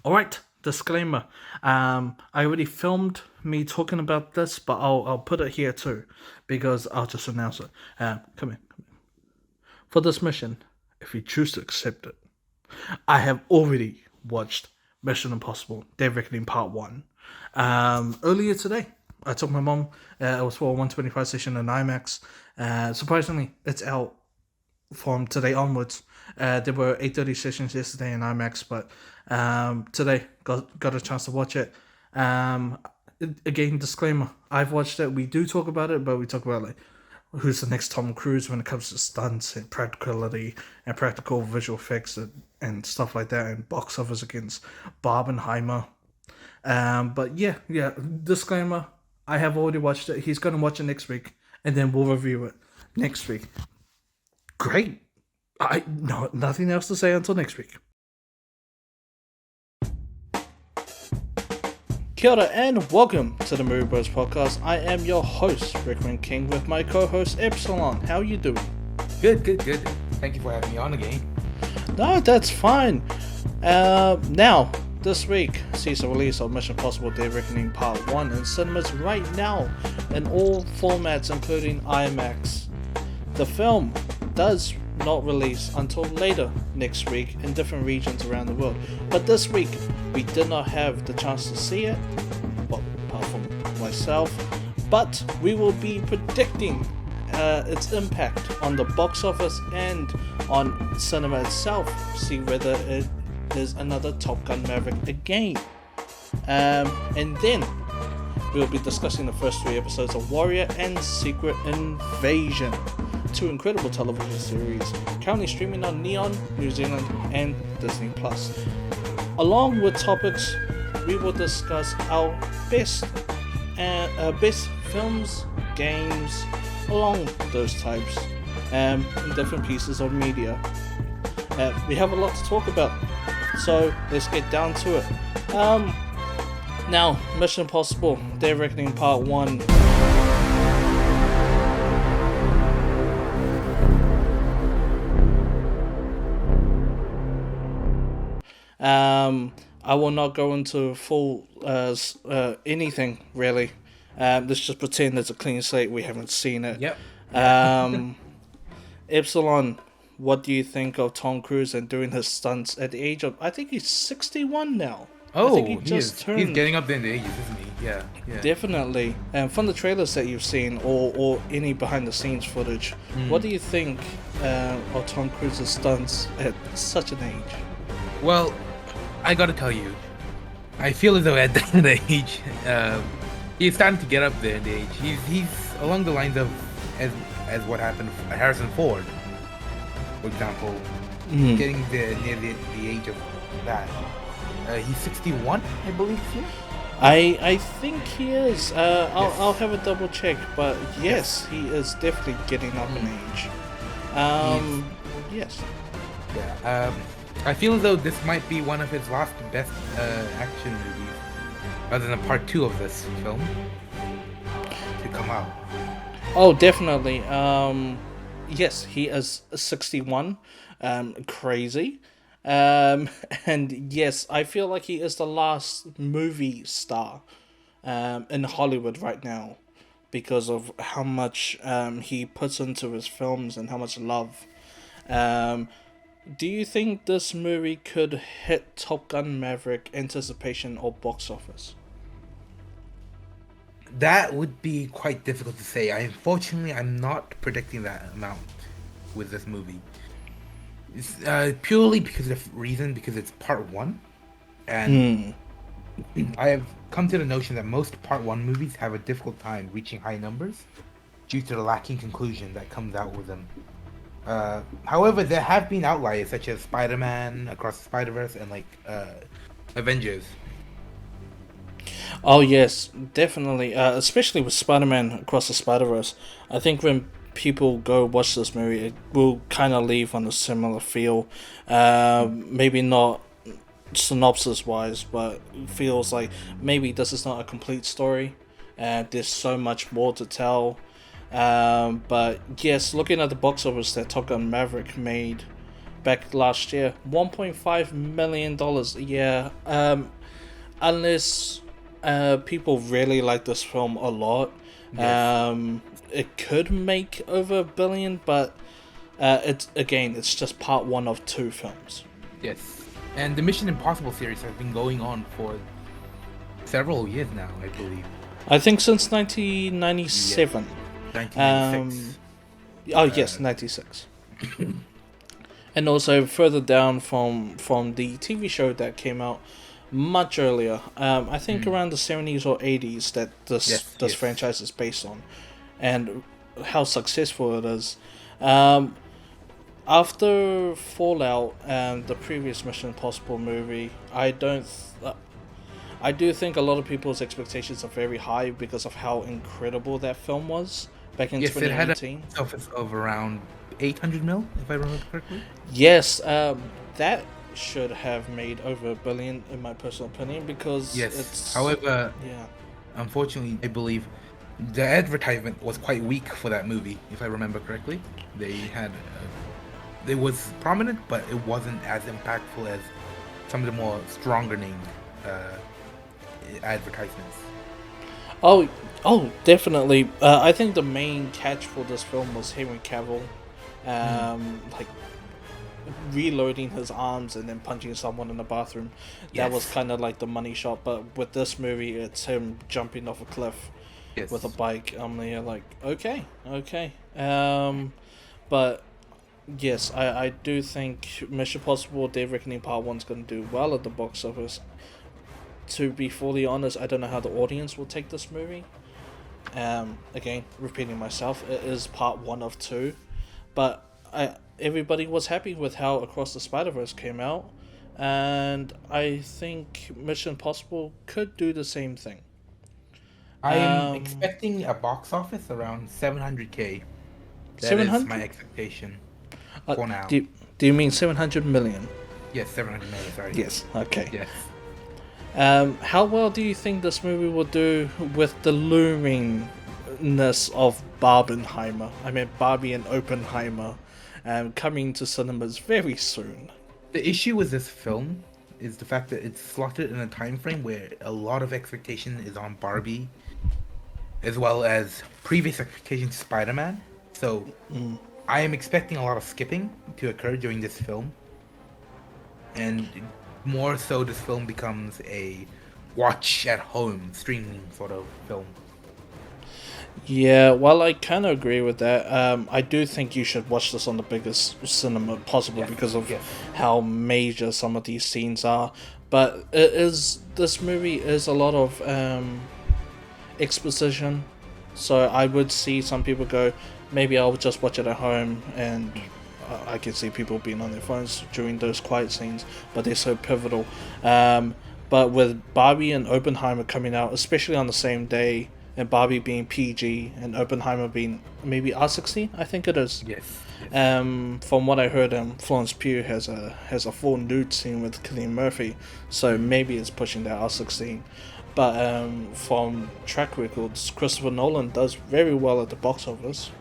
All right, disclaimer. I already filmed me talking about this, but I'll put it here too, because I'll just announce it. Come in. For this mission, if you choose to accept it, I have already watched Mission Impossible: Dead Reckoning Part One. Earlier today, I took my mom. It was for a 125 session in IMAX. Surprisingly, it's out from today onwards. There were 8:30 sessions yesterday in IMAX, but today got a chance to watch it. Um, Again, disclaimer: I've watched it. We do talk about it, but we talk about like who's the next Tom Cruise when it comes to stunts and practicality and practical visual effects and stuff like that, and box office against Barbenheimer. But yeah. Disclaimer: I have already watched it. He's gonna watch it next week, and then we'll review it next week. Great. I no nothing else to say until next week. Kia ora and welcome to the MovieBro's podcast. I am your host, Rickman King, with my co-host Epsilon. How are you doing? Good. Thank you for having me on again. No, that's fine. Now, this week sees the release of Mission Impossible: Dead Reckoning Part 1 in cinemas right now in all formats, including IMAX. The film does not release until later next week in different regions around the world. But this week, we did not have the chance to see it, well, apart from myself, but we will be predicting its impact on the box office and on cinema itself, see whether it is another Top Gun Maverick again. And then we'll be discussing the first three episodes of Warrior and Secret Invasion, two incredible television series currently streaming on Neon, New Zealand, and Disney Plus. Along with topics, we will discuss our best films, games, along those types, in different pieces of media. We have a lot to talk about, so let's get down to it. Now, Mission Impossible: Dead Reckoning Part 1. I will not go into full anything really. Let's just pretend it's a clean slate. We haven't seen it. Yep. Epsilon, what do you think of Tom Cruise and doing his stunts at the age of? I think he's 61 now. Oh, I think he he just is. turned. He's getting up there in the ages, isn't he? Yeah. Definitely. And from the trailers that you've seen, or any behind the scenes footage, what do you think of Tom Cruise's stunts at such an age? Well, I gotta tell you, I feel as though at that age, he's starting to get up there in the age. He's along the lines of as what happened for Harrison Ford, for example, getting there near the age of that. He's 61, I believe. Yeah. I think he is. I'll have a double check, but yes, he is definitely getting up in age. Yes. Yeah. I feel as though this might be one of his last best action movies, other than part 2 of this film, to come out. Oh, definitely. Yes, he is 61. Crazy. And yes, I feel like he is the last movie star in Hollywood right now because of how much he puts into his films and how much love. Do you think this movie could hit Top Gun Maverick anticipation or box office? That would be quite difficult to say. Unfortunately, I'm not predicting that amount with this movie. It's purely because it's part 1, and I have come to the notion that most part 1 movies have a difficult time reaching high numbers due to the lacking conclusion that comes out with them. However, there have been outliers such as Spider-Man, Across the Spider-Verse, and Avengers. Oh yes, definitely. Especially with Spider-Man Across the Spider-Verse. I think when people go watch this movie, it will kind of leave on a similar feel. Maybe not synopsis-wise, but it feels like maybe this is not a complete story. There's so much more to tell. But yes, looking at the box office that Top Gun Maverick made, back last year. $1.5 million. Yeah. Unless people really like this film a lot, Yes. it could make over $1 billion, but it's just part one of two films. Yes. And the Mission Impossible series has been going on for several years now, I believe. I think since 1997. 1996. Oh yes, 96. And also further down from the TV show that came out much earlier. I think around the 70s or 80s that this franchise is based on, and how successful it is. After Fallout and the previous Mission Impossible movie, I do think a lot of people's expectations are very high because of how incredible that film was back in Yes, it had 2019. a surface of around 800 mil, if I remember correctly. Yes, that should have made over $1 billion in my personal opinion because Yes. it's However, yeah. unfortunately, I believe the advertisement was quite weak for that movie, if I remember correctly. They had, it was prominent, but it wasn't as impactful as some of the more stronger named advertisements. Oh, definitely. I think the main catch for this film was Henry Cavill, like reloading his arms and then punching someone in the bathroom. That was Yes. kind of like the money shot. But with this movie, it's him jumping off a cliff Yes. with a bike. I'm there like, okay. But yes, I do think Mission Impossible: Dead Reckoning Part 1 is going to do well at the box office. To be fully honest, I don't know how the audience will take this movie. Again, repeating myself, it is part one of two, but everybody was happy with how Across the Spider-Verse came out, and I think Mission Impossible could do the same thing. I'm expecting a box office around 700K. That is 700? my expectation for now. Do you mean 700 million? Yes, 700 million, sorry. Yes. Okay. Yes. How well do you think this movie will do with the loomingness of Barbenheimer? I mean, Barbie and Oppenheimer, coming to cinemas very soon. The issue with this film is the fact that it's slotted in a time frame where a lot of expectation is on Barbie, as well as previous expectations to Spider-Man. So I am expecting a lot of skipping to occur during this film, and more so, this film becomes a watch-at-home streaming sort of film. Yeah, well, I kind of agree with that. I do think you should watch this on the biggest cinema possible because of how major some of these scenes are. But this movie is a lot of exposition, so I would see some people go, maybe I'll just watch it at home, and I can see people being on their phones during those quiet scenes, but they're so pivotal. But with Barbie and Oppenheimer coming out, especially on the same day, and Barbie being PG and Oppenheimer being maybe R16, I think it is. Yes. From what I heard, Florence Pugh has a full nude scene with Cillian Murphy, so maybe it's pushing that R16. But from track records, Christopher Nolan does very well at the box office.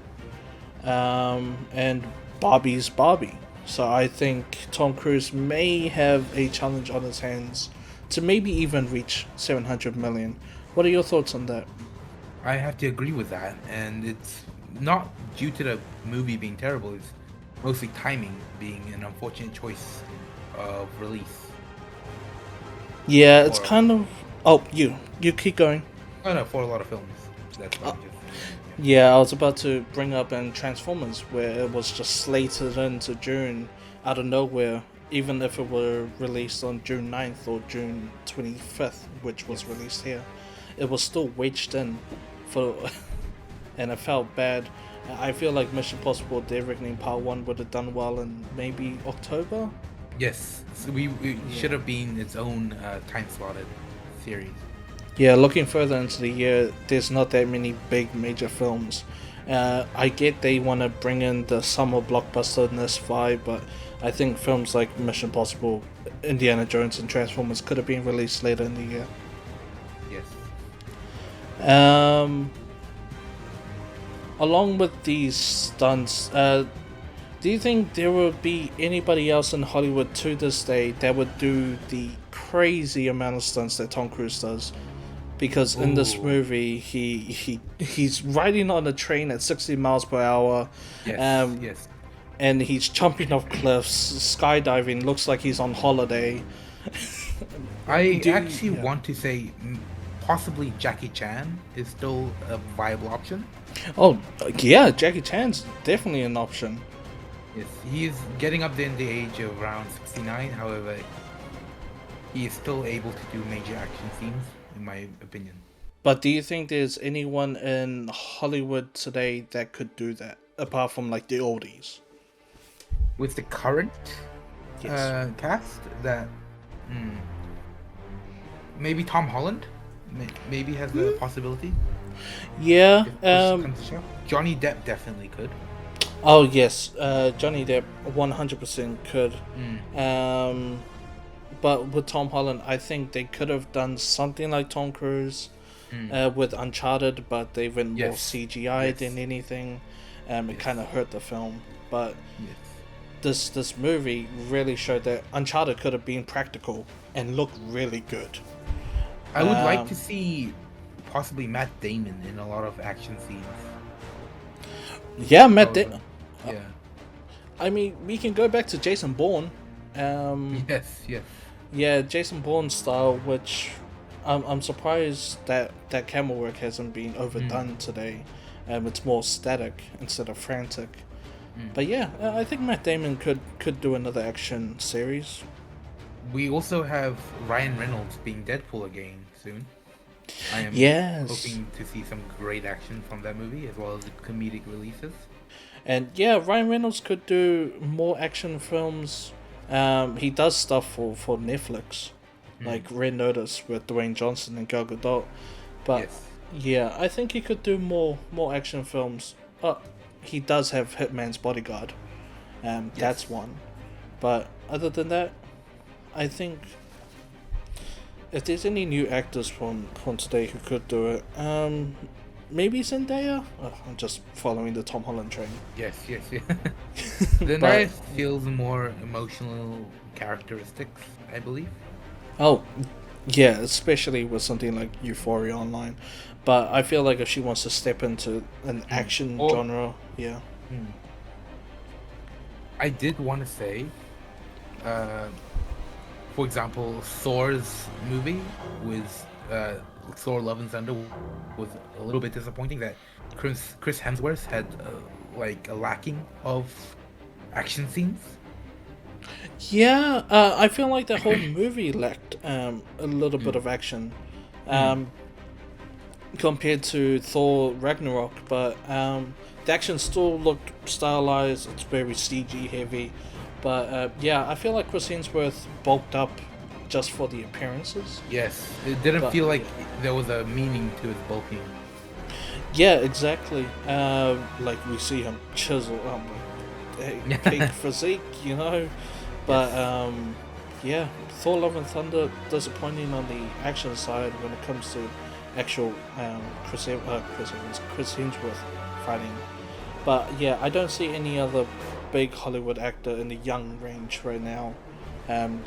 And Barbie's Barbie. So I think Tom Cruise may have a challenge on his hands to maybe even reach 700 million. What are your thoughts on that? I have to agree with that, and it's not due to the movie being terrible, it's mostly timing being an unfortunate choice of release. Yeah, it's kind of... Oh, you keep going. Oh no, for a lot of films. That's what I'm just... Yeah, I was about to bring up Transformers, where it was just slated into June out of nowhere, even if it were released on June 9th or June 25th, which was released here. It was still wedged in for, and it felt bad. I feel like Mission Impossible: Dead Reckoning Part 1 would have done well in maybe October. Yes, so we should have been its own time-slotted series. Yeah, looking further into the year, there's not that many big major films. I get they want to bring in the summer blockbusterness vibe, but I think films like Mission Impossible, Indiana Jones, and Transformers could have been released later in the year. Yes. Along with these stunts, Do you think there would be anybody else in Hollywood to this day that would do the crazy amount of stunts that Tom Cruise does? Because in this Ooh, movie, he's riding on a train at 60 miles per hour, yes, um, yes. and he's jumping off cliffs, skydiving. Looks like he's on holiday. I Do actually yeah. want to say possibly Jackie Chan is still a viable option. Oh yeah, Jackie Chan's definitely an option. Yes, he is getting up there in the age of around 69. However, he is still able to do major action scenes, in my opinion. But do you think there's anyone in Hollywood today that could do that apart from like the oldies? With the current Yes. cast, that hmm, maybe Tom Holland maybe has a possibility Yeah. if push comes to shove. Johnny Depp definitely could. Oh yes. Johnny Depp 100% could. Mm, Um. But with Tom Holland, I think they could have done something like Tom Cruise, mm. with Uncharted, but they went more Yes, CGI than yes, anything. It yes, kind of hurt the film. But yes. this movie really showed that Uncharted could have been practical and looked really good. I would like to Um, see possibly Matt Damon in a lot of action scenes. yeah, Matt. However, yeah. I mean, we can go back to Jason Bourne. Yes, yes. Yeah, Jason Bourne style, which I'm surprised that that camera work hasn't been Mm, overdone today. It's more static instead of frantic. mm. But yeah, I think Matt Damon could do another action series. We also have Ryan Reynolds being Deadpool again soon. I am Yes, hoping to see some great action from that movie as well as the comedic releases. and yeah, Ryan Reynolds could do more action films. He does stuff for Netflix, Mm, like Red Notice with Dwayne Johnson and Gal Gadot. But yes. yeah, I think he could do more action films. He does have Hitman's Bodyguard. Yes. That's one. But other than that, I think if there's any new actors from today who could do it, maybe Zendaya. I'm just following the Tom Holland train. Yes, yes, yes. But Zendaya feels more emotional characteristics, I believe. oh, yeah, especially with something like Euphoria Online. But I feel like if she wants to step into an Mm. action Or genre, yeah. mm, I did want to say, uh, for example, Thor's movie with Thor: Love and Thunder was a little bit disappointing. That Chris Hemsworth had like a lacking of action scenes. Yeah, I feel like the whole movie lacked a little bit Mm, of action. mm. Um, compared to Thor Ragnarok, but the action still looked stylized. It's very CG heavy, but yeah, I feel like Chris Hemsworth bulked up just for the appearances. Yes, it didn't But feel like there was a meaning to his bulking. yeah, exactly. Like we see him chisel, peak physique, you know. But Yes. yeah, Thor: Love and Thunder disappointing on the action side when it comes to actual Chris Hemsworth fighting. But yeah, I don't see any other big Hollywood actor in the young range right now,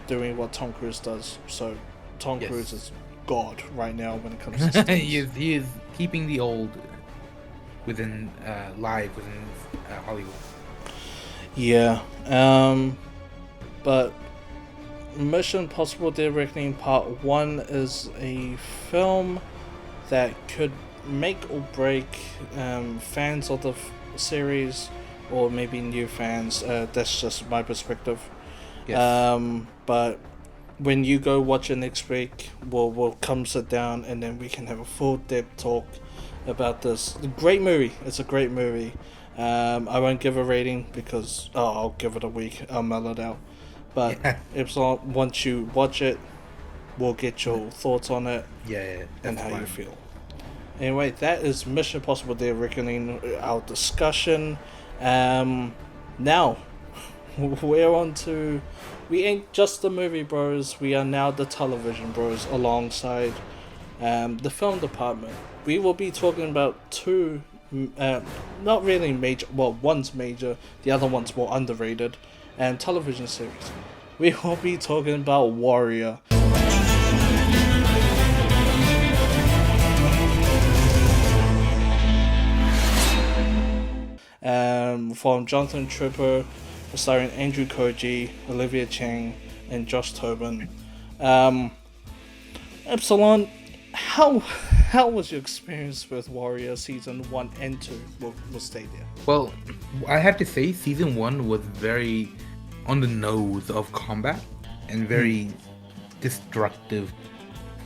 doing what Tom Cruise does. So Tom Cruise Yes. is God right now when it comes to stunts. He is keeping the old within live within Hollywood. Yeah. But Mission Impossible Dead Reckoning Part 1 is a film that could make or break fans of the series, or maybe new fans. That's just my perspective. Yes. But when you go watch it next week, we'll come sit down and then we can have a full depth talk about this. Great movie. It's a great movie. I won't give a rating because I'll give it a week. I'll mellow it out. But Yeah. if not, once you watch it, we'll get your thoughts on it Yeah, and that's how you fine. feel. Anyway, that is Mission Impossible Dead Reckoning, our discussion. Now, we're on to... We ain't just the movie bros, we are now the television bros alongside the film department. We will be talking about two not really major. Well, one's major, the other one's more underrated, and television series. We will be talking about Warrior. From Jonathan Tripper, starring Andrew Koji, Olivia Chang, and Josh Tobin. Epsilon, how was your experience with Warrior season 1 and 2? We'll stay there. Well, I have to say, season 1 was very on the nose of combat and very destructive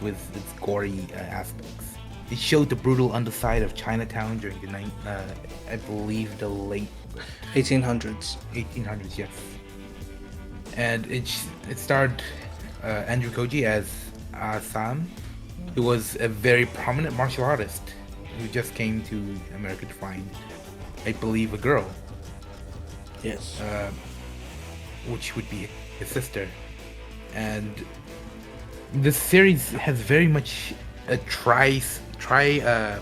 with its gory aspects. It showed the brutal underside of Chinatown during the I believe the late 1800s. 1800s, yes. And it starred Andrew Koji as Sam, who was a very prominent martial artist who just came to America to find, I believe, a girl. Yes. Which would be his sister. And the series has very much a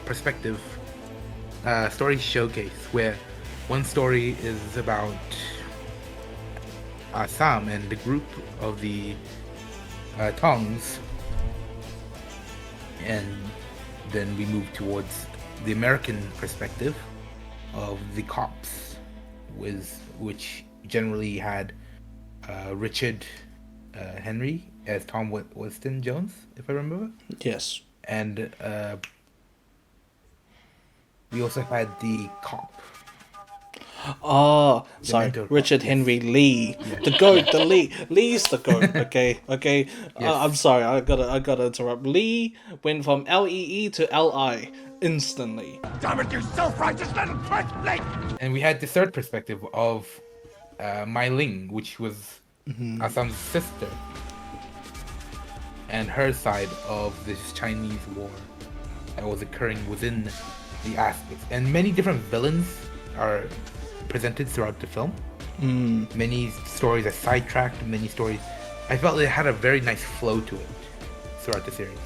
perspective story showcase, where one story is about Assam and the group of the Tongs, and then we move towards the American perspective of the cops, which generally had Richard Henry as Tom Winston Jones, if I remember. Yes. And we also had the cop. Oh, sorry, Richard Henry Lee, the goat, the Lee. Lee's the goat. Okay. Yes. I'm sorry, I gotta interrupt. Lee went from Lee to Li instantly. Damn it, you self-righteous little prick! And we had the third perspective of Mai Ling, which was Assam's sister, and her side of this Chinese war that was occurring within the aspects. And many different villains are presented throughout the film. Many stories are sidetracked, many stories. I felt it had a very nice flow to it throughout the series.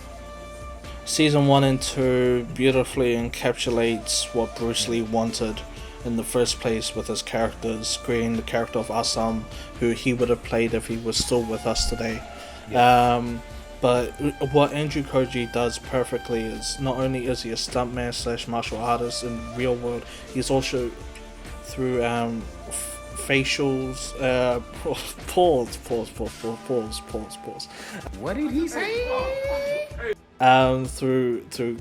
Season 1 and 2 beautifully encapsulates what Bruce Lee wanted in the first place with his characters, creating the character of Assam, who he would have played if he was still with us today. Yes. But what Andrew Koji does perfectly is, not only is he a stuntman / martial artist in the real world, he's also through facials, pause. What did he say? Through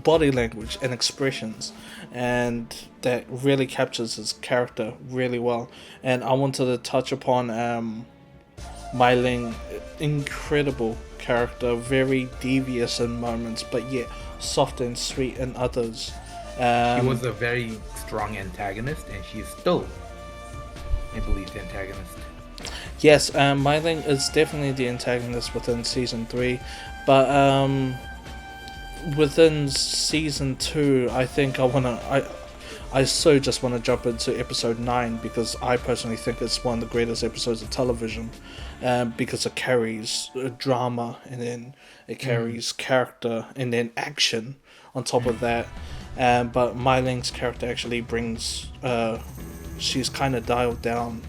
body language and expressions, and that really captures his character really well. And I wanted to touch upon Mai Ling, incredible character, very devious in moments, but yet soft and sweet in others. She was a very strong antagonist, and she is still, I believe, the antagonist. Yes, Mai Ling is definitely the antagonist within season 3, but within season 2, I think I just want to jump into episode 9, because I personally think it's one of the greatest episodes of television, because it carries drama, and then it carries character, and then action on top of that. But Mai Ling's character actually brings, she's kind of dialed down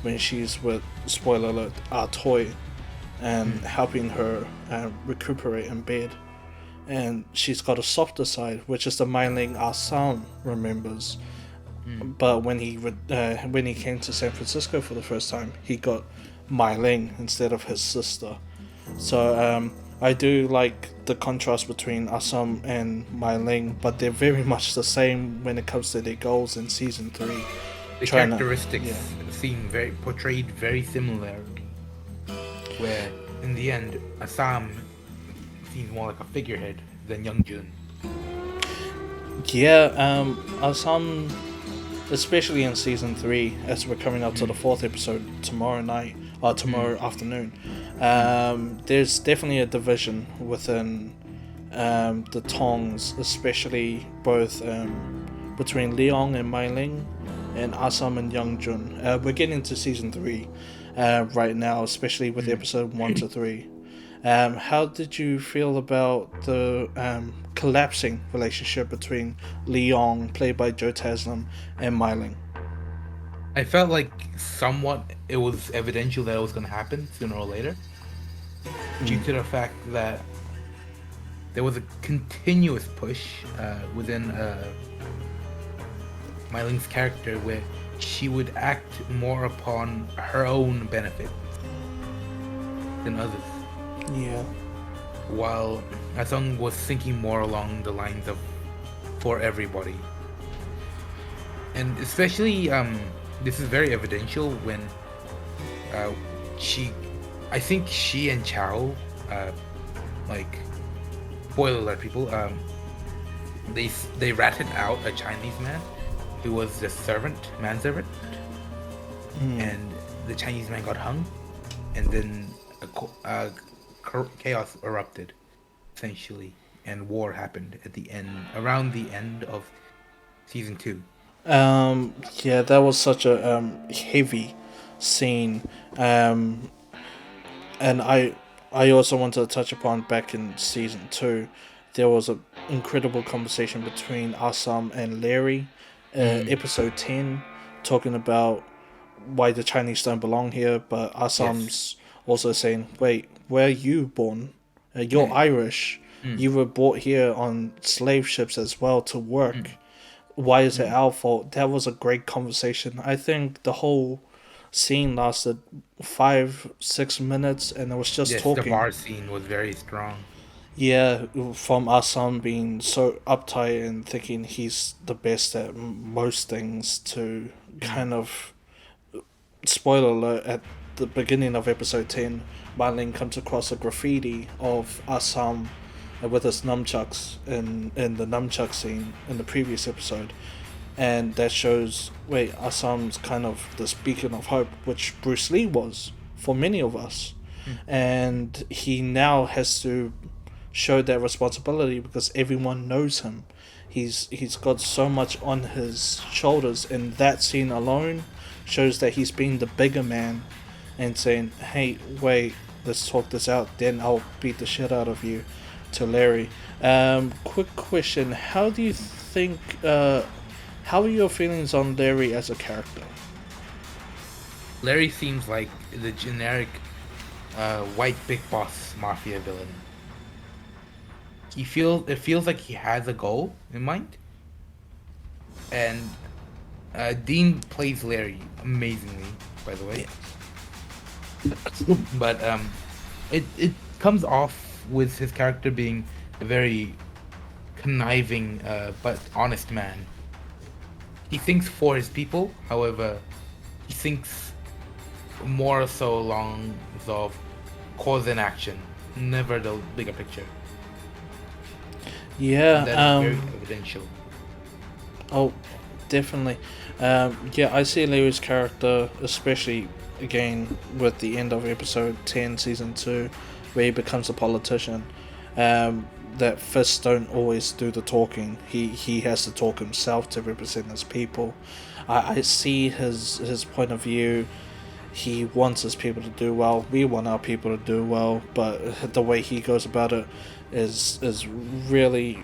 when she's with, spoiler alert, Toy, and helping her recuperate in bed. And she's got a softer side, which is the Mai Ling Assam remembers. But when he came to San Francisco for the first time, he got Mai Ling instead of his sister. So I do like the contrast between Assam and Mai Ling, but they're very much the same when it comes to their goals in season 3. The characteristics seem portrayed very similarly, where in the end Assam seems more like a figurehead than Youngjun. Yeah, Assam, especially in season 3, as we're coming up to the 4th episode tomorrow afternoon, there's definitely a division within the Tongs, especially both between Leong and Mai Ling, and Assam and Youngjun. We're getting into season 3 right now, especially with episode 1 to 3. How did you feel about the collapsing relationship between Leong, played by Joe Taslim, and Mai Ling. I felt like somewhat it was evidential that it was going to happen sooner or later, due to the fact that there was a continuous push within Myling's character where she would act more upon her own benefit than others, Yeah. while Asung was thinking more along the lines of for everybody. And especially, this is very evidential when she, I think she and Chow, like, spoiler alert, people, they ratted out a Chinese man who was the manservant, and the Chinese man got hung, and then chaos erupted, essentially, and war happened at the end, around the end of season 2. Yeah, that was such a heavy scene. And I also wanted to touch upon back in season 2, there was an incredible conversation between Assam and Larry, episode 10, talking about why the Chinese don't belong here, but Assam's also saying, wait, where are you born? You're Irish. You were brought here on slave ships as well to work. Why is it our fault? That was a great conversation. I think the whole scene lasted 5-6 minutes, and it was just talking. The bar scene was very strong. Yeah, from Assam being so uptight and thinking he's the best at most things to kind of, spoiler alert, at the beginning of episode 10, Marlene comes across a graffiti of Assam with his nunchucks in the nunchuck scene in the previous episode. And that shows, wait, Assam's kind of this beacon of hope, which Bruce Lee was for many of us. And he now has to show that responsibility because everyone knows him. He's got so much on his shoulders, and that scene alone shows that he's being the bigger man and saying, hey, wait, let's talk this out, then I'll beat the shit out of you, to Larry. Quick question, how do you think, how are your feelings on Larry as a character? Larry seems like the generic white big boss mafia villain. It feels like he has a goal in mind, and Dean plays Larry amazingly, by the way. But it comes off with his character being a very conniving but honest man. He thinks for his people, however, he thinks more so along of cause and action, never the bigger picture. Yeah, that is very evidential. Oh, definitely. Yeah, I see Larry's character, especially again with the end of episode 10, season 2, where he becomes a politician. That fists don't always do the talking. He has to talk himself to represent his people. I see his point of view. He wants his people to do well. We want our people to do well, but the way he goes about it is really,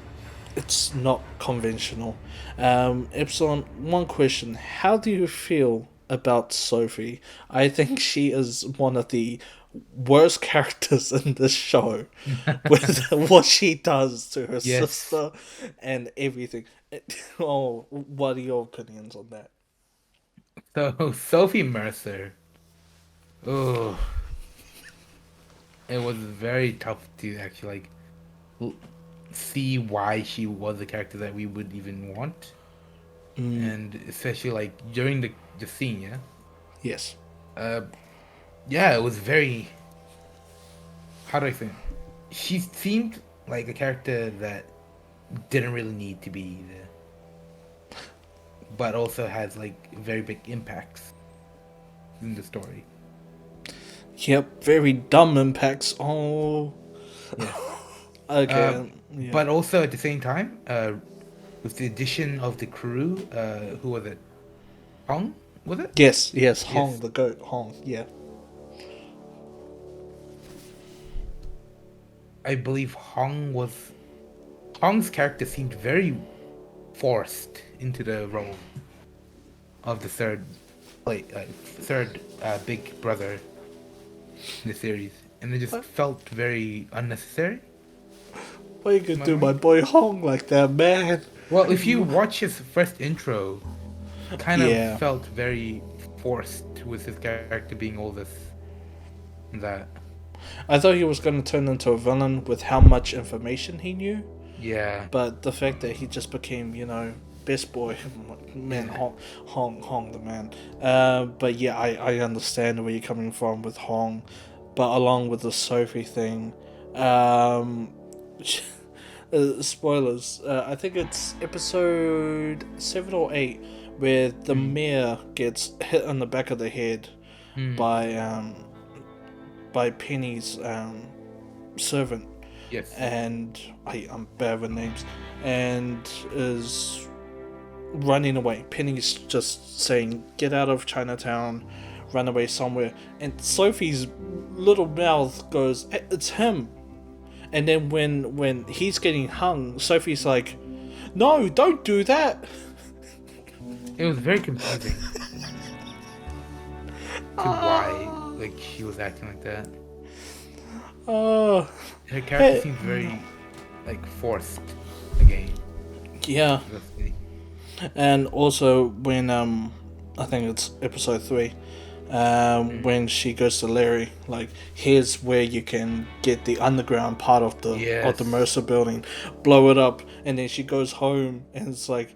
it's not conventional. Epsilon, one question: how do you feel about Sophie? I think she is one of the worst characters in this show with what she does to her sister and everything. Oh, what are your opinions on that? So Sophie Mercer, oh, it was very tough to actually see why she was the character that we would even want, and especially like during the scene, yeah. Yes. Yeah, it was very. How do I say? She seemed like a character that didn't really need to be there, but also has like very big impacts in the story. Yep, very dumb impacts. Oh. Yeah. Okay. Yeah. But also at the same time, with the addition of the crew, who was it? Hong, was it? Yes, Hong, the goat, Hong, yeah. I believe Hong Hong's character seemed very forced into the role of the third big brother in the series, and it just felt very unnecessary. Why you gonna do my boy Hong like that, man? Well, if you watch his first intro, it kind Yeah. of felt very forced with his character being all this and that. I thought he was gonna turn into a villain with how much information he knew, Yeah. but the fact that he just became, best boy, man, Hong, the man. But yeah, I understand where you're coming from with Hong, but along with the Sophie thing, spoilers. I think it's episode 7 or 8 where the mayor gets hit on the back of the head by Penny's servant. Yes. And I'm bad with names, and is running away. Penny's just saying, "Get out of Chinatown, run away somewhere." And Sophie's little mouth goes, "It's him." And then when he's getting hung, Sophie's like, "No, don't do that." It was very confusing to why she was acting like that. Oh, Her character seemed very forced again. yeah. And also when I think it's episode 3, when she goes to Larry, here's where you can get the underground part of the Mercer building, blow it up, and then she goes home and it's like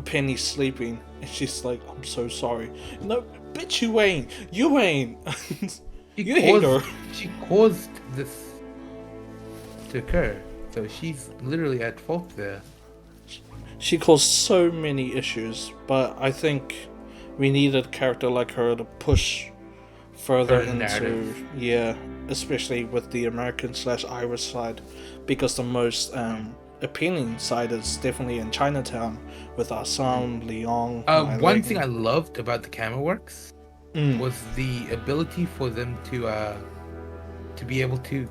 Penny's sleeping and she's like, "I'm so sorry." No, bitch, you ain't. You hate her. She caused this to occur, so she's literally at fault there. She caused so many issues, but I think we needed a character like her to push further into narrative. Especially with the American/Irish side, because the most appealing side is definitely in Chinatown with Assam, Leong. One thing I loved about the camera works was the ability for them to be able to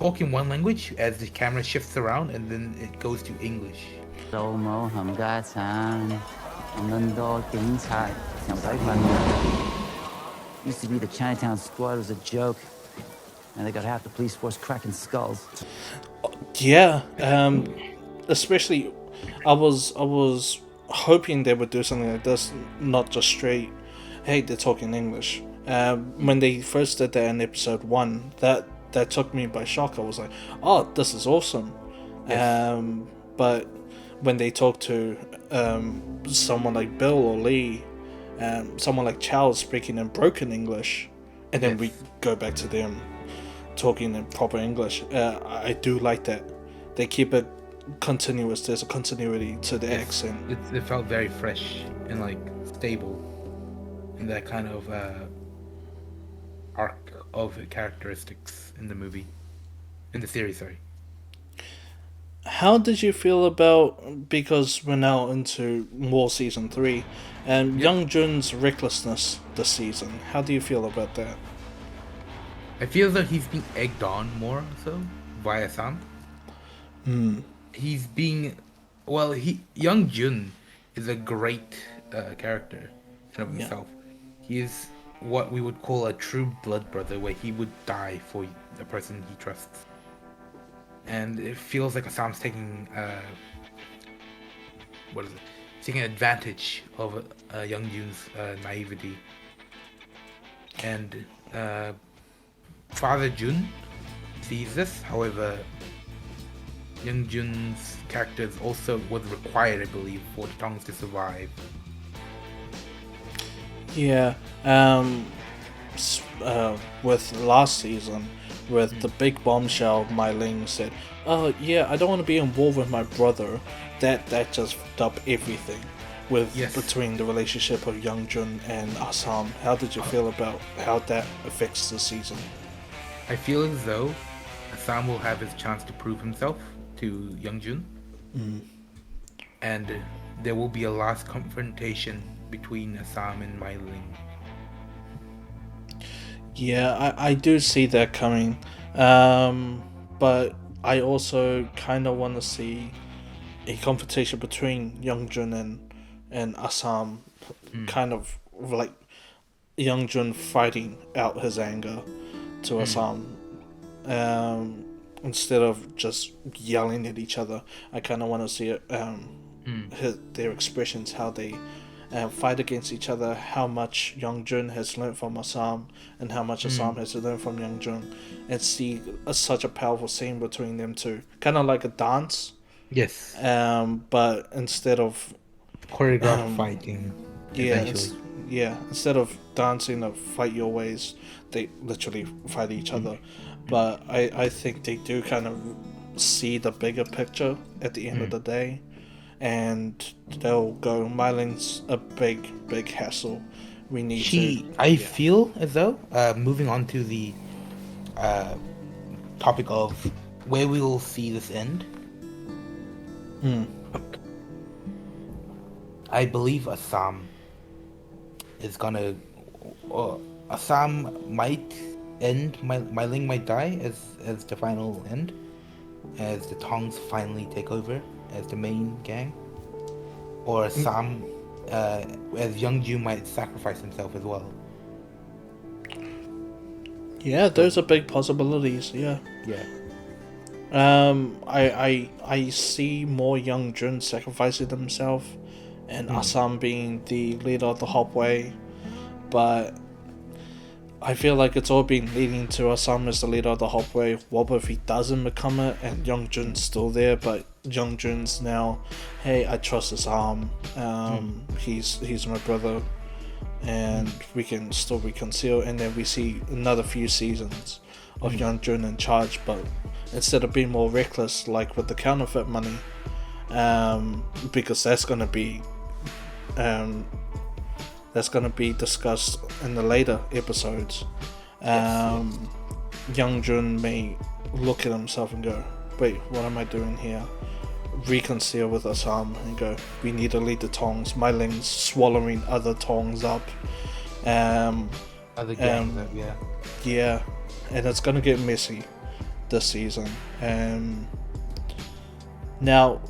talk in one language as the camera shifts around and then it goes to English. Used to be the Chinatown squad was a joke. Now they got half the police force cracking skulls. Yeah, especially I was hoping they would do something like this, not just straight, "Hey, they're talking English." When they first did that in episode 1, that took me by shock. I was like, "Oh, this is awesome." Yes. But when they talk to someone like Bill or Lee, someone like Charles speaking in broken English, and then we go back to them talking in proper English, I do like that. They keep it continuous. There's a continuity to the accent. It felt very fresh and stable in that kind of arc of characteristics in the series, sorry. How did you feel about, because we're now into more season 3, and Young Jun's recklessness this season? How do you feel about that? I feel that he's being egged on more so by Sam. He's being, Young Jun is a great character in of himself. He is what we would call a true blood brother, where he would die for the person he trusts. And it feels like Sam's taking taking advantage of Young Jun's naivety. And Father Jun sees this. However, Young Jun's character also was required, I believe, for the Tongs to survive. Yeah, with last season, with the big bombshell, Mai Ling said, "Oh yeah, I don't want to be involved with my brother." That just fucked up everything between the relationship of Young Jun and Assam. How did you feel about how that affects the season? I feel as though Assam will have his chance to prove himself to Young Jun, and there will be a last confrontation between Assam and Mai Ling. Yeah, I do see that coming, but I also kind of want to see a confrontation between Youngjun and Assam, kind of like Youngjun fighting out his anger to Assam, instead of just yelling at each other. I kind of want to see it, their expressions, how they fight against each other, how much Youngjun has learned from Assam, and how much Assam has learned from Youngjun, and see such a powerful scene between them two, kind of like a dance. Yes. But instead of Choreographed fighting. yeah, Eventually. instead of dancing or fight your ways, they literally fight each other. But I think they do kind of see the bigger picture at the end of the day, and they'll go, Myling's a big hassle. We need to. I feel as though, moving on to the topic of where we will see this end. I believe Assam is gonna. Assam might end. Myling might die as the final end, as the Tongs finally take over as the main gang, or Assam, as Youngju might sacrifice himself as well. Yeah, those are big possibilities. Yeah. Yeah. I see more Youngjun sacrificing himself, and Assam being the leader of the Hopway, but I feel like it's all been leading to Assam as the leader of the Hopway. What if he doesn't become it and Youngjun's still there, but Youngjun's now, hey, I trust Assam. He's my brother, and we can still reconcile. And then we see another few seasons of Youngjun in charge, but instead of being more reckless, like with the counterfeit money, because that's gonna be discussed in the later episodes. Youngjun may look at himself and go, wait, what am I doing here? Reconcile with Assam and go, we need to lead the Tongs. Myling's swallowing other Tongs up. Other gangs, yeah. Yeah, and it's gonna get messy this season. Now,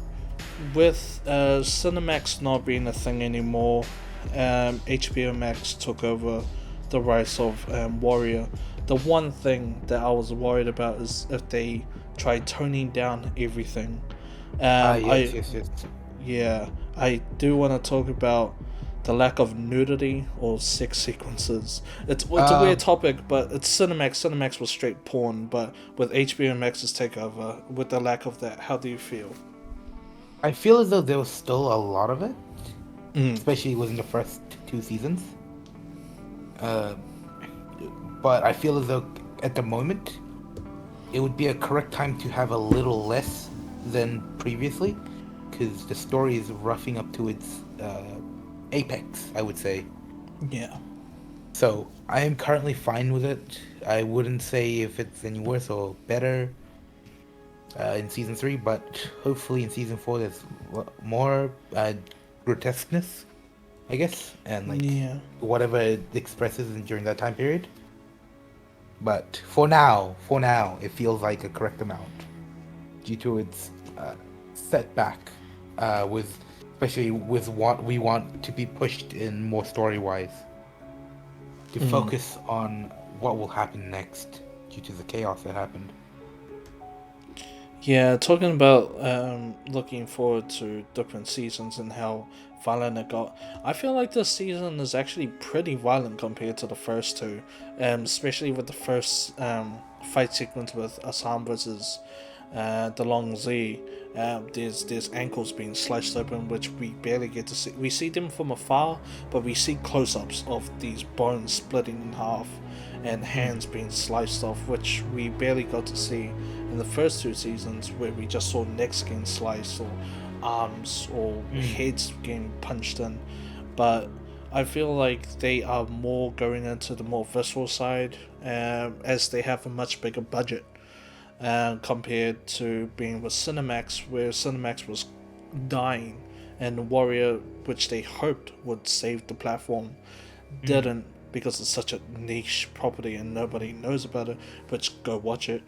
with Cinemax not being a thing anymore, HBO Max took over the rights of Warrior. The one thing that I was worried about is if they try toning down everything. Yes. Yeah, I do want to talk about the lack of nudity or sex sequences. It's a weird topic, but it's Cinemax. Cinemax was straight porn, but with HBO Max's takeover, with the lack of that, how do you feel? I feel as though there was still a lot of it, especially within the first 2 seasons. But I feel as though at the moment, it would be a correct time to have a little less than previously, because the story is roughing up to its apex, I would say. Yeah. So I am currently fine with it. I wouldn't say if it's any worse or better in season 3, but hopefully in season 4 there's more grotesqueness, I guess, and whatever it expresses during that time period. But for now, it feels like a correct amount due to its setback, especially with what we want to be pushed in more story-wise, to focus on what will happen next due to the chaos that happened. Yeah, talking about looking forward to different seasons and how violent it got. I feel like this season is actually pretty violent compared to the first two, especially with the first fight sequence with Assam versus the Long Z. There's ankles being sliced open, which we barely get to see. We see them from afar, but we see close-ups of these bones splitting in half and hands being sliced off, which we barely got to see in the first 2 seasons, where we just saw necks getting sliced or arms or heads getting punched in. But I feel like they are more going into the more visceral side, as they have a much bigger budget compared to being with Cinemax, where Cinemax was dying and Warrior, which they hoped would save the platform, didn't, because it's such a niche property and nobody knows about it, which go watch it.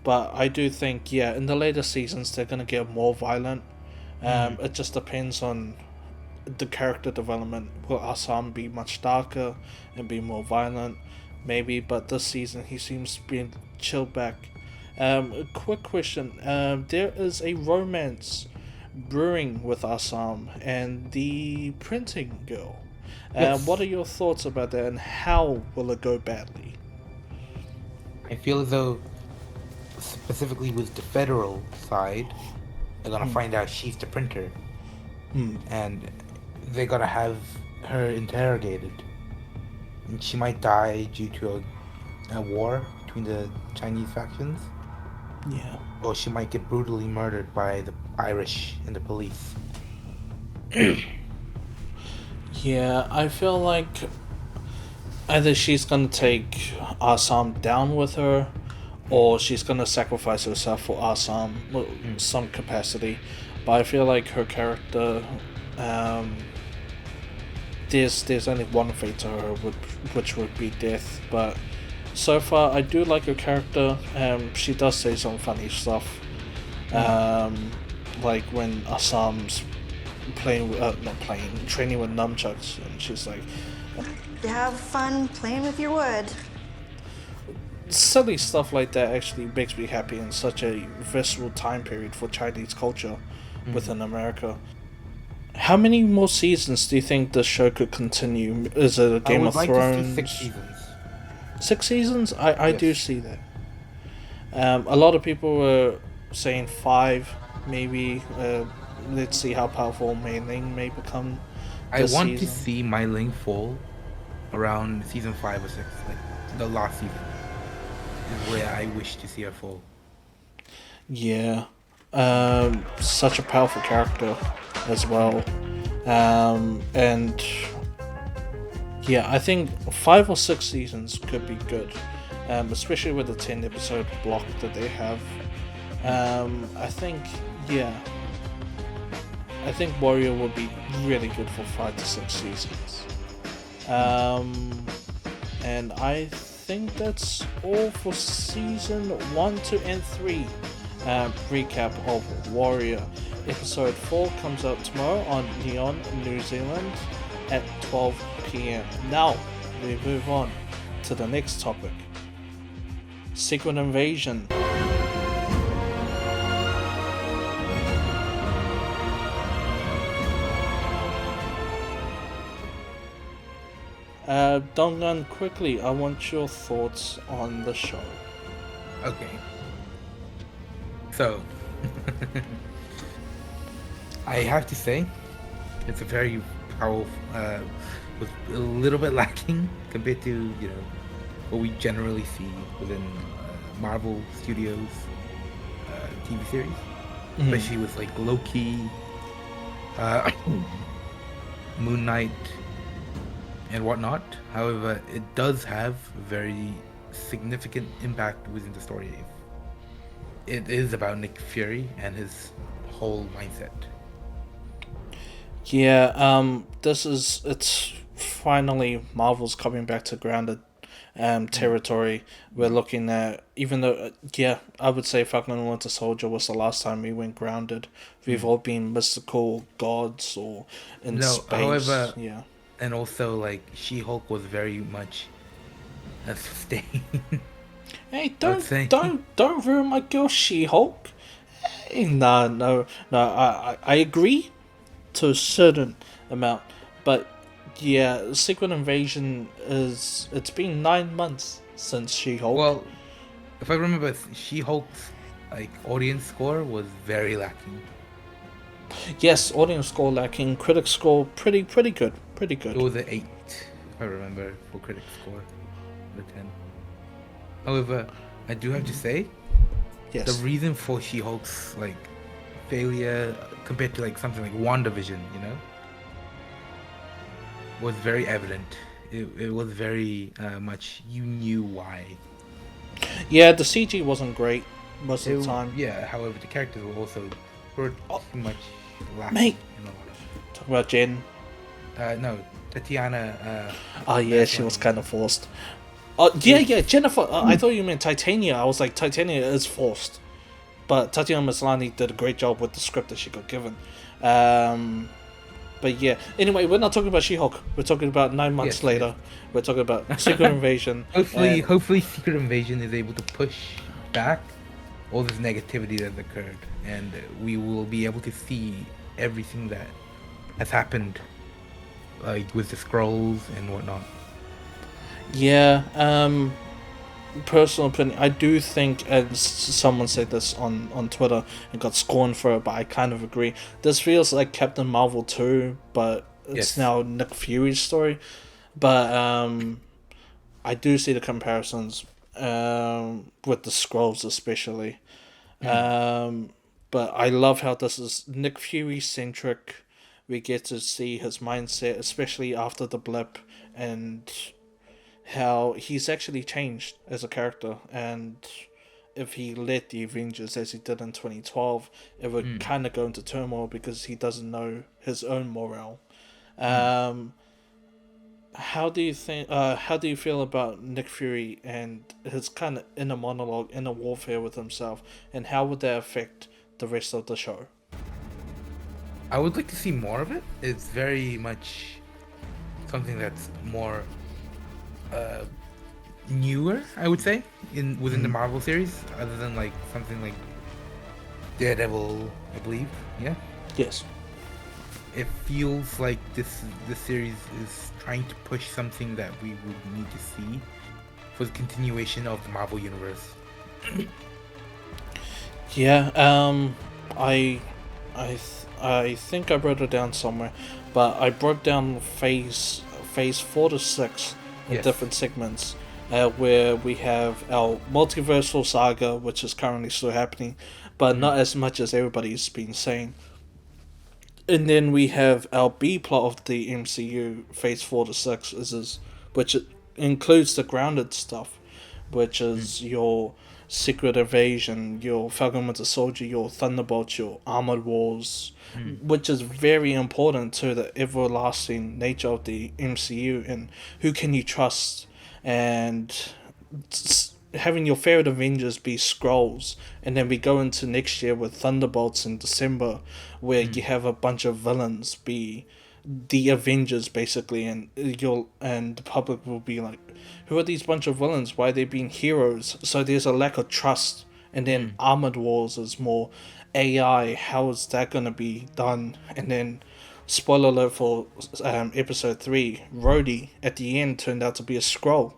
but I do think, yeah, in the later seasons they're gonna get more violent. It just depends on the character development. Will Assam be much darker and be more violent? Maybe, but this season he seems to be chilled back. A quick question. There is a romance brewing with Assam and the printing girl. Yes. What are your thoughts about that, and how will it go badly? I feel as though, specifically with the federal side, they're gonna find out she's the printer, and they're gonna have her interrogated. And she might die due to a war between the Chinese factions, Yeah. or she might get brutally murdered by the Irish and the police. Yeah, I feel like either she's gonna take Assam down with her, or she's gonna sacrifice herself for Assam in some capacity. But I feel like her character, there's only one fate to her, which would be death. But so far, I do like her character. She does say some funny stuff, like when Assam's training with nunchucks, and she's like, Have fun playing with your wood. silly stuff like that actually makes me happy in such a visceral time period for Chinese culture within America. How many more seasons do you think this show could continue? Is it a Game I would of like Thrones? to see 6 seasons. 6 seasons? I do Yes. see that. A lot of people were saying 5, maybe. Let's see how powerful Mei Ling may become. I this want to season. see Mai Ling fall around season 5 or 6, like the last season, is where I wish to see her fall. Yeah. Such a powerful character as well. And yeah, I think 5 or 6 seasons could be good, especially with the 10 episode block that they have. I think, yeah, I think Warrior would be really good for 5 to 6 seasons. And I think that's all for season 1, 2, and 3. Recap of Warrior. Episode 4 comes out tomorrow on Neon, New Zealand at 12 p.m. Now, we move on to the next topic. Secret Invasion. Dongan, quickly, I want your thoughts on the show. Okay. So, I have to say, it's a very powerful, was a little bit lacking compared to, what we generally see within Marvel Studios TV series, especially with like Loki, Moon Knight, and whatnot. However, it does have very significant impact within the story. It is about Nick Fury and his whole mindset. Yeah, it's finally Marvel's coming back to grounded territory. We're looking at, even though, I would say Falcon and Winter Soldier was the last time we went grounded. We've all been mystical gods or in space. However, yeah. and also like She-Hulk was very much a sustain. Hey, say. don't ruin my girl She-Hulk. Hey, no. I agree to a certain amount, but yeah, Secret Invasion it's been 9 months since She-Hulk. Well, if I remember, She-Hulk's like audience score was very lacking. Yes, audience score lacking, critic score pretty good. It was an 8, if I remember, for critic score, the 10. However, I do have to say, Yes. the reason for She-Hulk's like failure compared to like something like WandaVision, was very evident. It was very much, you knew why. Yeah, the CG wasn't great most of the time. Yeah, however, the characters were also pretty much lacking Mate. in a lot of. Talk about Jen. No, Tatiana. Oh yeah, she was kind of forced. Yeah, Jennifer. I thought you meant Titania. I was like, Titania is forced, but Tatiana Maslany did a great job with the script that she got given. But yeah. Anyway, we're not talking about She-Hulk. We're talking about 9 months Yes, later. We're talking about Secret Invasion. Hopefully, Secret Invasion is able to push back all this negativity that occurred, and we will be able to see everything that has happened, like with the scrolls and whatnot. Yeah. Personal opinion, I do think, and someone said this on Twitter and got scorned for it, but I kind of agree. This feels like Captain Marvel 2, but it's Yes. now Nick Fury's story. But I do see the comparisons with the scrolls, especially. But I love how this is Nick Fury centric. We get to see his mindset, especially after the blip, and how he's actually changed as a character. And if he led the Avengers as he did in 2012, it would kind of go into turmoil because he doesn't know his own morale. How do you think? How do you feel about Nick Fury and his kind of inner monologue, inner warfare with himself, and how would that affect the rest of the show? I would like to see more of it. It's very much something that's more newer, I would say, within the Marvel series, other than like something like Daredevil, I believe. Yeah, Yes. it feels like this series is trying to push something that we would need to see for the continuation of the Marvel universe. Yeah. I think I wrote it down somewhere, but I broke down phase 4 to 6 in Yes. different segments, where we have our multiversal saga, which is currently still happening, but not as much as everybody's been saying. And then we have our B plot of the MCU, phase 4 to 6, which includes the grounded stuff, which is your Secret Invasion, your Falcon Winter Soldier, your Thunderbolts, your Armored Wars, which is very important to the everlasting nature of the MCU and who can you trust, and having your favorite Avengers be Skrulls, and then we go into next year with Thunderbolts in December, where you have a bunch of villains be the Avengers basically, and the public will be like, who are these bunch of villains? Why are they being heroes? So there's a lack of trust. And then Armored Wars is more AI. How is that gonna be done? And then, spoiler alert for episode 3, Rhodey at the end turned out to be a Skrull,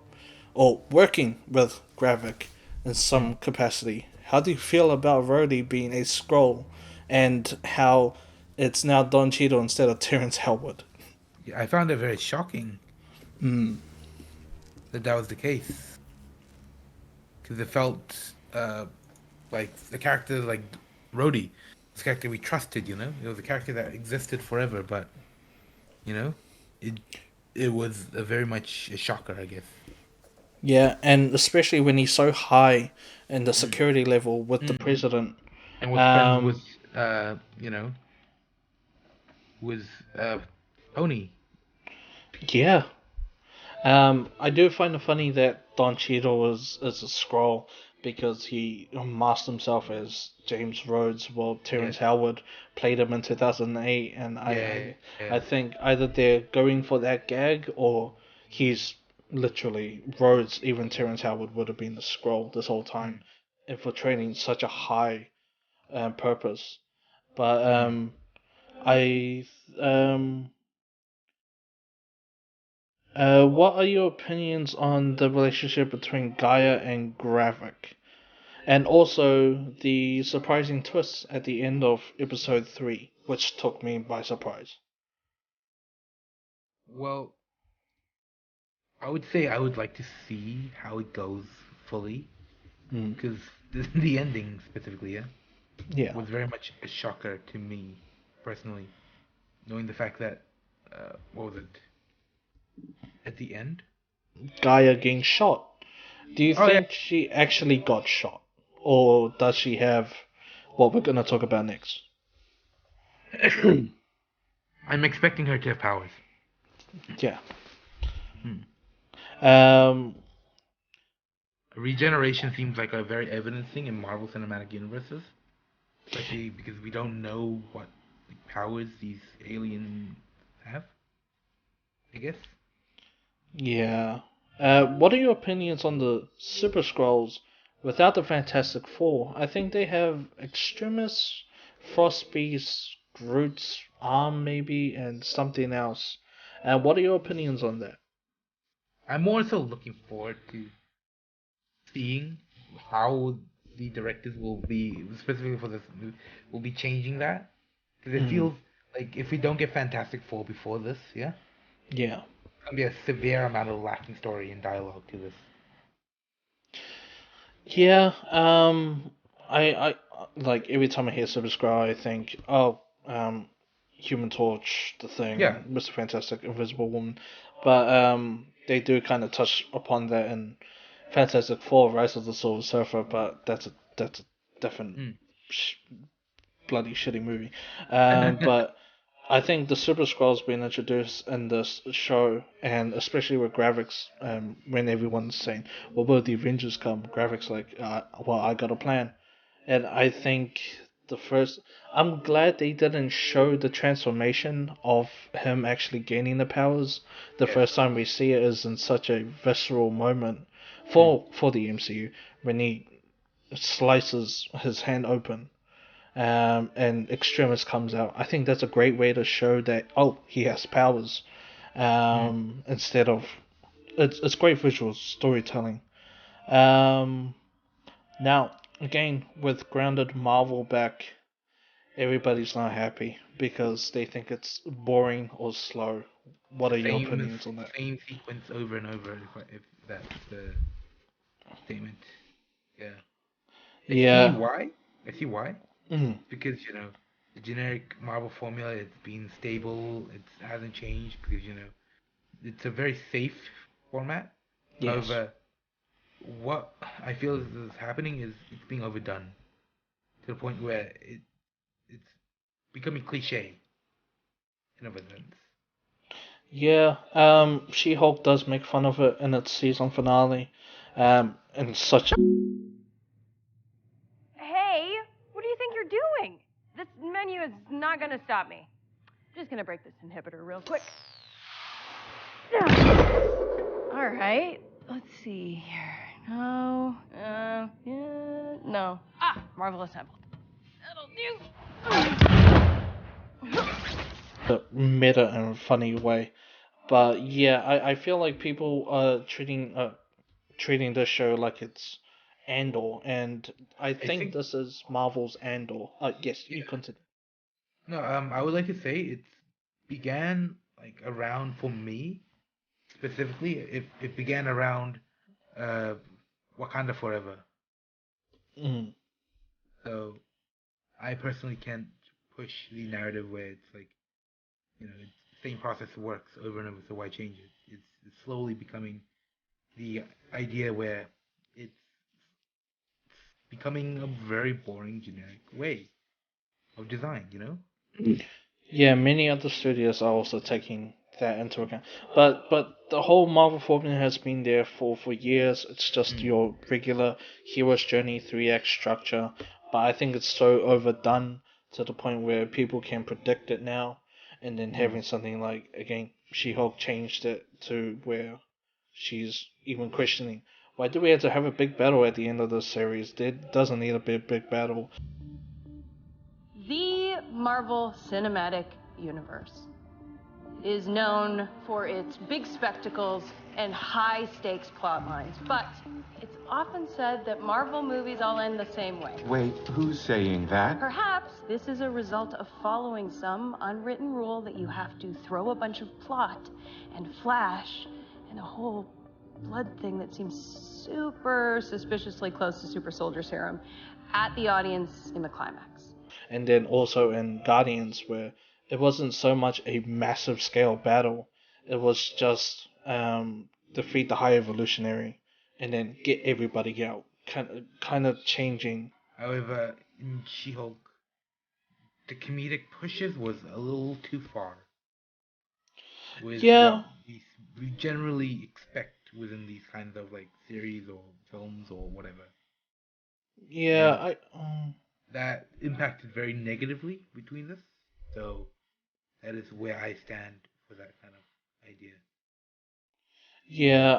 or working with Gravik in some capacity. How do you feel about Rhodey being a Skrull, and how it's now Don Cheadle instead of Terrence Howard? Yeah, I found it very shocking that was the case, because it felt like the character, like Rhodey, this character we trusted. It was a character that existed forever, but it was a very much a shocker, I guess. Yeah, and especially when he's so high in the security level with the president. And was friends with with Tony. Yeah. I do find it funny that Don Cheadle is a Skrull because he masked himself as James Rhodes while Terrence Yes. Howard played him in 2008, and Yeah. I think either they're going for that gag or he's literally Rhodes. Even Terrence Howard would have been the Skrull this whole time, infiltrating such a high purpose. But I what are your opinions on the relationship between Gaia and Gravik? And also the surprising twist at the end of episode 3, which took me by surprise. Well, I would say I would like to see how it goes fully, because the ending specifically, Yeah. was very much a shocker to me personally, knowing the fact that what was it at the end? Gaia getting shot. Do you Oh, yeah. think she actually got shot? Or does she have what we're going to talk about next? I'm expecting her to have powers. Yeah. Um, regeneration seems like a very evident thing in Marvel Cinematic Universes, especially because we don't know what powers these aliens have, I guess. Yeah. What are your opinions on the Super Scrolls without the Fantastic Four? I think they have Extremis, Frost Beast, Groot's arm maybe, and something else. What are your opinions on that? I'm more so looking forward to seeing how the directors will be, specifically for this movie, will be changing that. Because it Mm, feels like if we don't get Fantastic Four before this, yeah, yeah. it's gonna be a severe amount of lacking story and dialogue to this. Yeah, I like every time I hear Super Scroll, I think, oh, Human Torch, the Yeah. Thing, Mr. Fantastic, Invisible Woman, but they do kind of touch upon that in Fantastic Four: Rise of the Silver Surfer, but that's a definite Mm. sh- bloody shitty movie. But I think the Super Scrolls being introduced in this show, and especially with graphics, when everyone's saying, "Well, will the Avengers come?" Graphics like, "Well, I got a plan," and I think I'm glad they didn't show the transformation of him actually gaining the powers. The Yes. first time we see it is in such a visceral moment Mm. for the MCU when he slices his hand open and Extremis comes out. I think that's a great way to show that he has powers. Mm. Instead of it's great visual storytelling. Um, Now again with grounded Marvel back, everybody's not happy because they think it's boring or slow. What The are your same opinions on that? same sequence over and over. If that's the statement, yeah. I see Yeah. why. I see why. Mm, Because the generic Marvel formula, it's been stable. It hasn't changed because it's a very safe format. yes. However, what I feel is happening is it's being overdone to the point where it's becoming cliche in a sense. Yeah. She-Hulk does make fun of it in its season finale. And such. Hey, what do you think you're doing? This menu is not gonna stop me. I'm just gonna break this inhibitor real quick. All right, let's see here. No, yeah, no. Ah, Marvel assembled. That'll do. A meta and funny way. But yeah, I feel like people are treating this show like it's Andor, and I I think think this is Marvel's Andor. Yes, you yeah. continue. No, I would like to say it began like around for me specifically. It began around uh Wakanda Forever. Mm, So I personally can't push the narrative where it's like it's the same process works over and over. So why change it? It's slowly becoming the idea where it's becoming a very boring generic way of design. yeah, many other studios are also taking that into account. But the whole Marvel formula has been there for years. It's just Mm. your regular hero's journey 3 act structure. But I think it's so overdone to the point where people can predict it now. And then Mm. having something like again, She-Hulk changed it to where she's even questioning why do we have to have a big battle at the end of the series? It doesn't need a big battle. The Marvel Cinematic Universe is known for its big spectacles and high stakes plot lines, but it's often said that Marvel movies all end the same way. Wait, who's saying that? Perhaps this is a result of following some unwritten rule that you have to throw a bunch of plot and flash and a whole blood thing that seems super suspiciously close to super soldier serum at the audience in the climax. And then also in Guardians, where it wasn't so much a massive scale battle, it was just defeat the High Evolutionary and then get everybody out, kind of changing. However, in She-Hulk, the comedic pushes was a little too far with what Yeah, we generally expect within these kinds of like series or films or whatever. Yeah, That impacted very negatively between us. So that is where I stand for that kind of idea.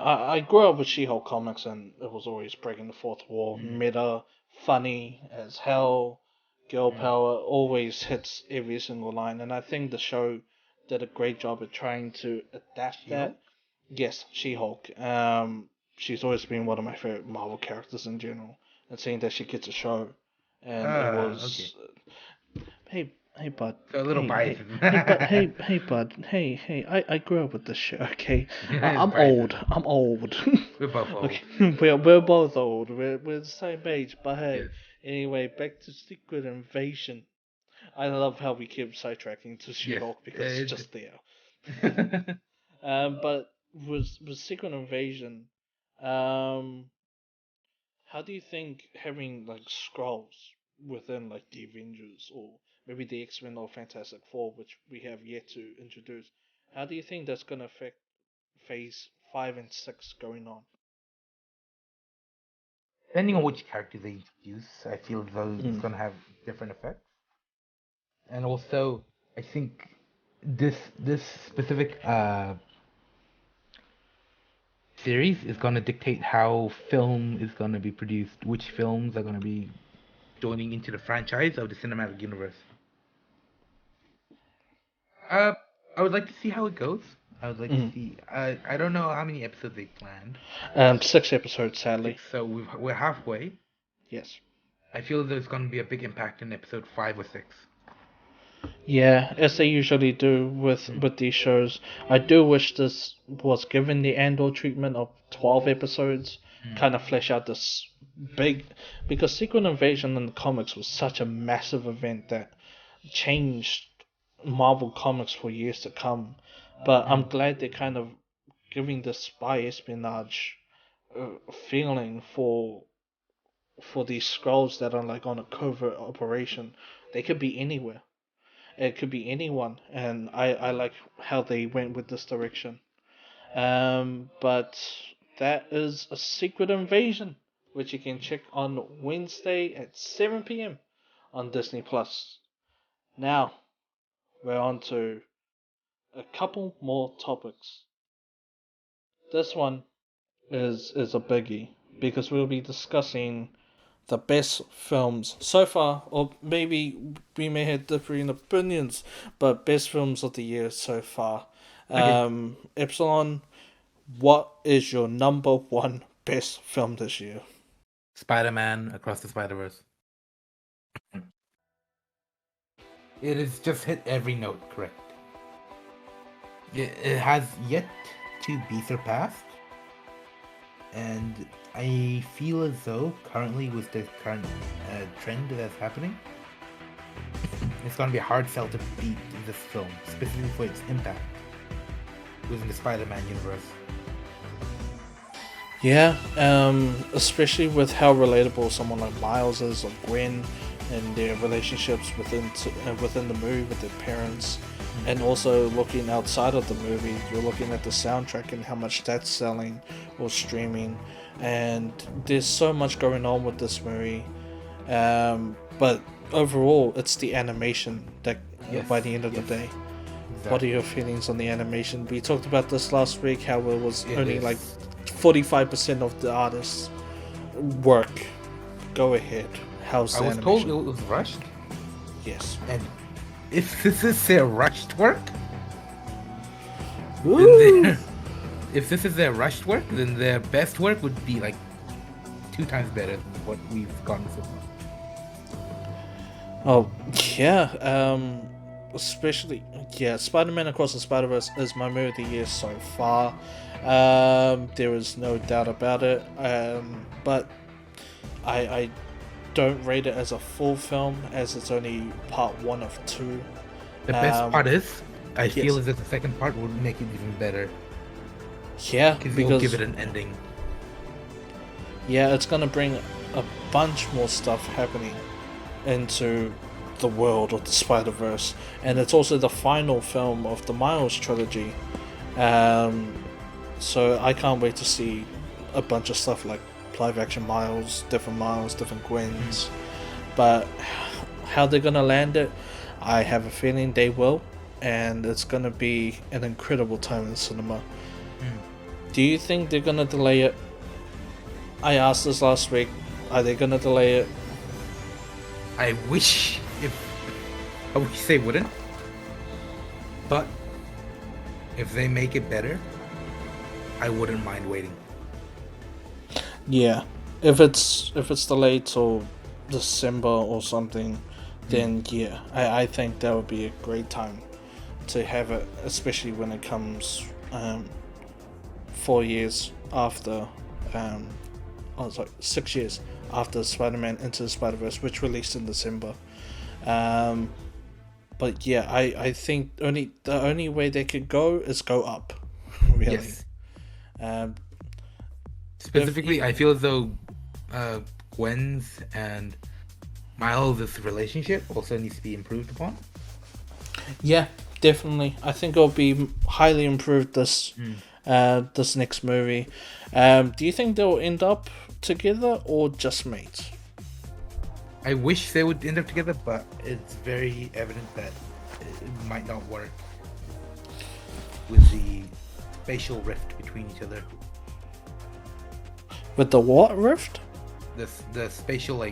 I grew up with She-Hulk comics, and it was always breaking the fourth wall, meta, funny as hell, girl power, always hits every single line, and I think the show did a great job at trying to adapt She-Hulk? that. Yes, She-Hulk. She's always been one of my favorite Marvel characters in general, and seeing that she gets a show, and it was, hey, bud. So a little biased. Hey, bud. Hey. I grew up with this shit. Okay, Yeah, I'm biased. old. I'm old. We're both old. Okay, we're both old. We're the same age. But hey, Yes. anyway, back to Secret Invasion. I love how we keep sidetracking to She-Hulk because it's just there. But with Secret Invasion, how do you think having like scrolls within like the Avengers or maybe the X-Men or Fantastic Four, which we have yet to introduce, how do you think that's gonna affect Phase 5 and 6 going on? Depending on which character they introduce, I feel as though it's gonna have different effects. And also, I think this specific series is gonna dictate how film is gonna be produced, which films are gonna be joining into the franchise of the cinematic universe. Uh, I would like to see how it goes. I would like to see. I don't know how many episodes they planned. 6 episodes, sadly. So we're halfway. Yes. I feel there's going to be a big impact in episode 5 or 6. Yeah, as they usually do with these shows. I do wish this was given the Andor treatment of 12 episodes, kind of flesh out this big, because Secret Invasion in the comics was such a massive event that changed Marvel Comics for years to come. But I'm glad they're kind of giving this spy espionage feeling for these scrolls that are like on a covert operation. They could be anywhere. It could be anyone, and I like how they went with this direction. But that is a Secret Invasion, which you can check on Wednesday at 7 p.m. on Disney Plus. Now we're on to a couple more topics. This one is a biggie because we'll be discussing the best films so far, or maybe we may have differing opinions, but best films of the year so far. Epsilon, what is your number one best film this year? Spider-Man Across the Spider-Verse. It has just hit every note correct. It has yet to be surpassed, and I feel as though currently with the current trend that's happening, it's going to be a hard sell to beat this film, specifically for its impact within the Spider-Man universe. Yeah, especially with how relatable someone like Miles is or Gwen and their relationships within the movie with their parents, and also looking outside of the movie, you're looking at the soundtrack and how much that's selling or streaming, and there's so much going on with this movie. But overall, it's the animation that by the end of the day. Exactly. What are your feelings on the animation? We talked about this last week, how it was only like 45% of the artist's work. Go ahead. How's the animation? I was told it was rushed. Yes. And if this is their rushed work, then if this is their rushed work, then their best work would be like 2 times better than what we've gotten so far. Oh yeah. Especially Spider-Man Across the Spider-Verse is my movie of the year so far. There is no doubt about it. But I don't rate it as a full film, as it's only part 1 of 2. The best part is, I feel as if the second part would make it even better. Yeah, because it'll give it an ending. Yeah, it's gonna bring a bunch more stuff happening into the world of the Spider-Verse, and it's also the final film of the Miles trilogy. So I can't wait to see a bunch of stuff like live action Miles, different Gwens. But how they're gonna land it, I have a feeling they will, and it's gonna be an incredible time in cinema. Do you think they're gonna delay it? I asked this last week. Are they gonna delay it? I wish they wouldn't. But if they make it better, I wouldn't mind waiting. Yeah, if it's delayed till December or something, then yeah, I think that would be a great time to have it, especially when it comes 4 years after, 6 years after Spider-Man Into the Spider-Verse, which released in December. But yeah, I think the only way they could go is go up, really. Yes. Specifically, I feel as though Gwen's and Miles' relationship also needs to be improved upon. Yeah, definitely. I think it'll be highly improved this next movie. Do you think they'll end up together or just mates? I wish they would end up together, but it's very evident that it might not work with the spatial rift between each other. With the what rift? The spatial,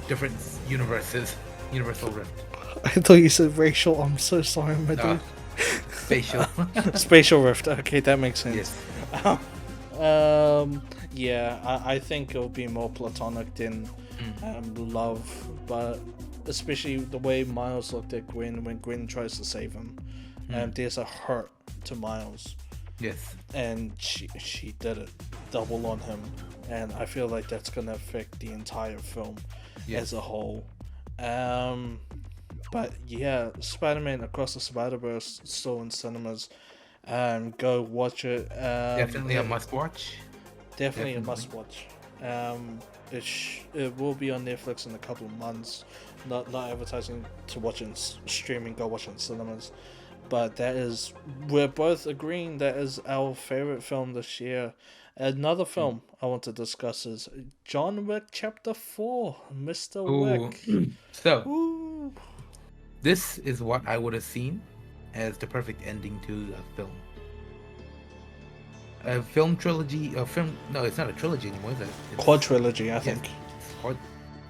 different universal rift. I thought you said racial. I'm so sorry, my dude. Spatial. Spatial rift. Okay, that makes sense. Yes. Yeah, I think it'll be more platonic than love, but especially the way Miles looked at Gwen when Gwen tries to save him, there's a hurt to Miles. Yes. And she did it double on him, and I feel like that's gonna affect the entire film as a whole. But yeah, Spider-Man Across the Spider-Verse still in cinemas. Go watch it. Definitely a must-watch. Definitely a must-watch. It will be on Netflix in a couple of months. Not advertising to watch it streaming. Go watch it in cinemas. But we're both agreeing that is our favorite film this year. Another film I want to discuss is John Wick Chapter 4, Mr. Wick. So, this is what I would have seen as the perfect ending to a film. A film trilogy, no, it's not a trilogy anymore, is it? It's Quadrilogy, I think.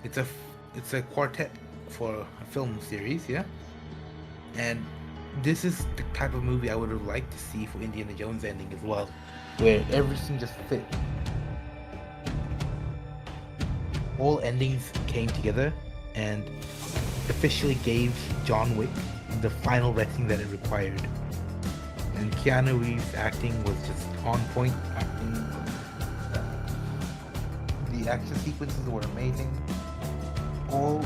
It's a quartet for a film series, yeah? And this is the type of movie I would have liked to see for Indiana Jones ending as well, where everything just fit. All endings came together and officially gave John Wick the final rating that it required. And Keanu Reeves' acting was just on point. The action sequences were amazing. All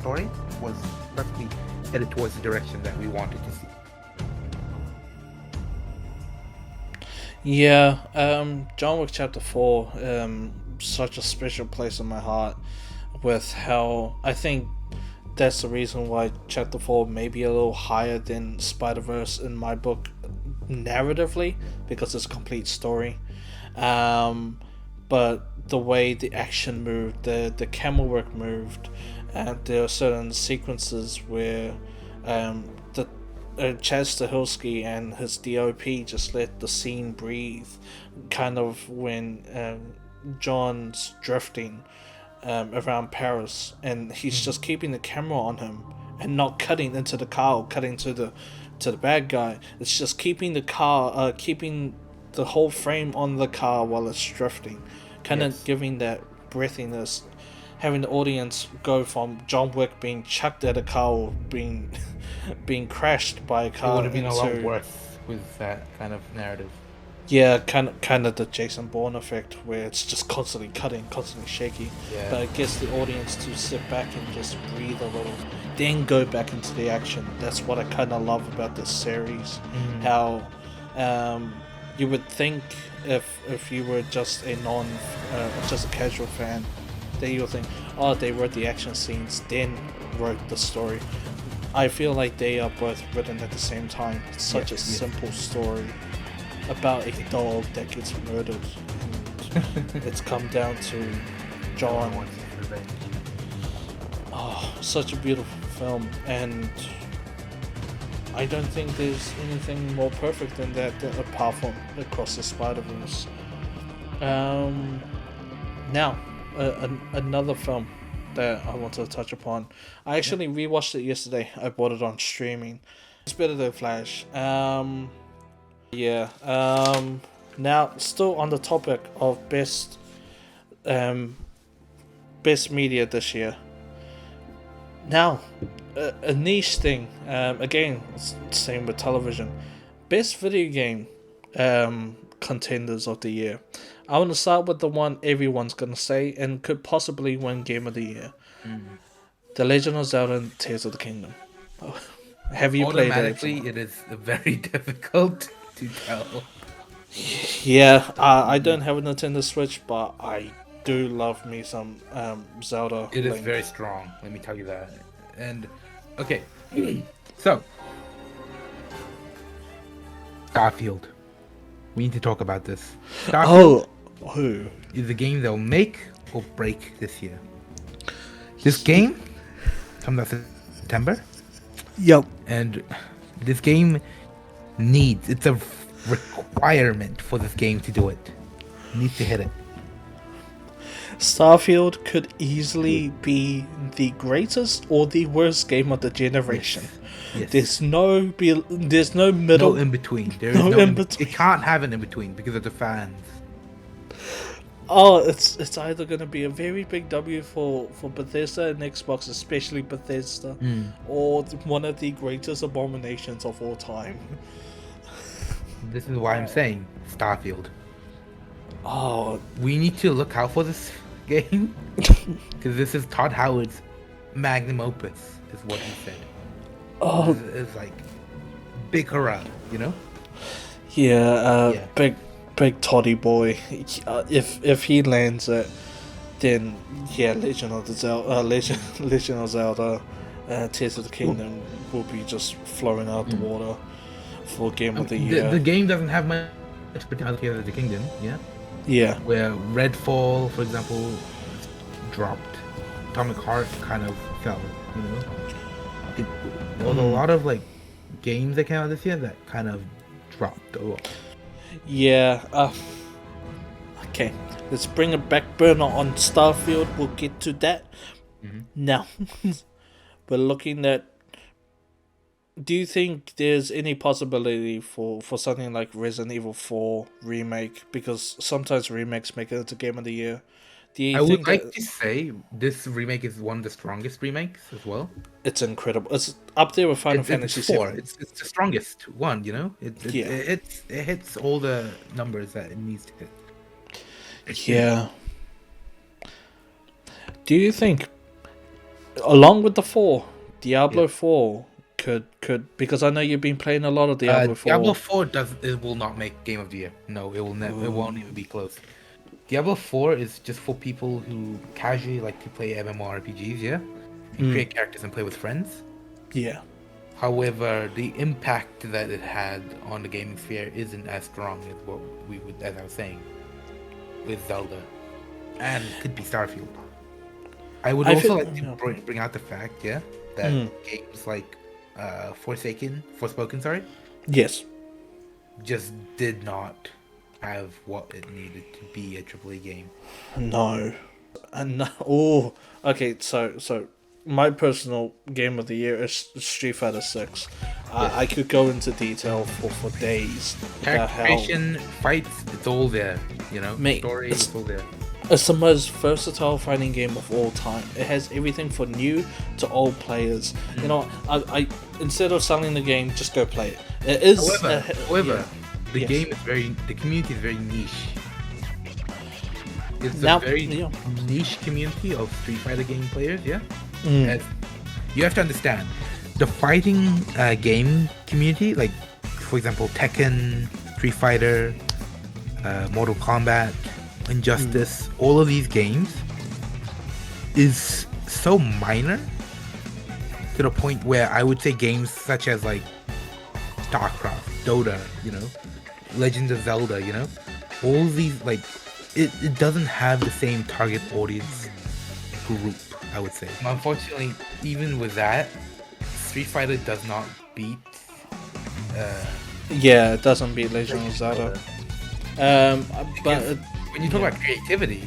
story was perfectly headed towards the direction that we wanted to see. Yeah, John Wick Chapter 4, such a special place in my heart with how I think that's the reason why Chapter 4 may be a little higher than Spider-Verse in my book narratively, because it's a complete story. But the way the action moved, the camera work moved, and there are certain sequences where Chad Stahelski and his DOP just let the scene breathe, kind of when John's drifting around Paris, and he's just keeping the camera on him and not cutting into the car or cutting to the bad guy. It's just keeping the car, keeping the whole frame on the car while it's drifting, kind of giving that breathiness, having the audience go from John Wick being chucked at a car or being crashed by a car. It would have been a lot worse with that kind of narrative. Yeah, kind of the Jason Bourne effect, where it's just constantly cutting, constantly shaky. Yeah. But it gets the audience to sit back and just breathe a little, then go back into the action. That's what I kind of love about this series. How you would think if you were just just a casual fan, that you would think, oh, they wrote the action scenes, then wrote the story. I feel like they are both written at the same time. It's such a simple story about a dog that gets murdered. And it's come down to John. Oh, such a beautiful film, and I don't think there's anything more perfect than that apart from Across the Spider-Verse. Now, another film that I want to touch upon. I actually rewatched it yesterday. I bought it on streaming. It's better than Flash. Now, still on the topic of best media this year. Now, a niche thing. Again, same with television. Best video game contenders of the year. I want to start with the one everyone's gonna say and could possibly win Game of the Year. The Legend of Zelda and Tears of the Kingdom. Have you played it? Automatically, it is very difficult to tell. Yeah, I don't have a Nintendo Switch, but I do love me some Zelda. It is Link. very strong, let me tell you that. And, okay, so, Starfield. We need to talk about this. Starfield who? is a game that will make or break this year. This game comes out September, Yep. and this game it's a requirement for this game to do it. It needs to hit it. Starfield could easily be the greatest or the worst game of the generation. Yes. There's no middle. No in between. There is No no in in between. It can't have an in between because of the fans. Oh, it's either gonna be a very big W for Bethesda and Xbox, especially Bethesda, or one of the greatest abominations of all time. This is why I'm saying Starfield. Oh, We need to look out for this game because this is Todd Howard's magnum opus, is what he said. oh, It's like big hurrah, you know? yeah, Yeah. big toddy boy. If he lands it, then yeah, Legend of Zelda, Tears of the Kingdom will be just flowing out the water for Game of the Year. The game doesn't have much potential of the Kingdom, yeah? Yeah. Where Redfall, for example, dropped. Atomic Heart kind of fell, you know? There was a lot of like games that came out this year that kind of dropped a lot. Yeah, okay, let's bring a back burner on Starfield. We'll get to that. Now, we're looking at... Do you think there's any possibility for something like Resident Evil 4 remake? Because sometimes remakes make it into Game of the Year. Do you I would think like to say this remake is one of the strongest remakes as well. it's incredible? It's up there with Final Fantasy it's 4. VII. It's the strongest one, you know? It hits all the numbers that it needs to hit. Yeah. Do you think, along with the 4, Diablo 4 could because I know you've been playing a lot of Diablo 4. Diablo 4 will not make Game of the Year. No, it will never. It won't even be close. Diablo 4 is just for people who casually like to play MMORPGs, yeah, and create characters and play with friends. Yeah. However, the impact that it had on the gaming sphere isn't as strong as what we would, as I was saying, with Zelda, and could be Starfield. I would also like to bring out the fact, yeah, that games like Forspoken, sorry, Yes. just did not have what it needed to be a AAA game. No. And oh, okay. So my personal game of the year is Street Fighter 6. I could go into detail for days about how Characterization, fights, it's all there. You know, Mate, story, it's all there. it's the most versatile fighting game of all time. It has everything for new to old players. You know, I instead of selling the game, just go play it. It is. However, the Yes. game is the community is very niche. It's Now- a very yeah. niche community of Street Fighter game players, yeah? Mm. As- you have to understand, the fighting game community, like, for example, Tekken, Street Fighter, Mortal Kombat, Injustice, all of these games is so minor to the point where I would say games such as like StarCraft, Dota, Legend of Zelda, all these like it doesn't have the same target audience group, I would say. Unfortunately, even with that, Street Fighter does not beat Yeah, it doesn't beat Legend of Zelda. But when you talk about creativity,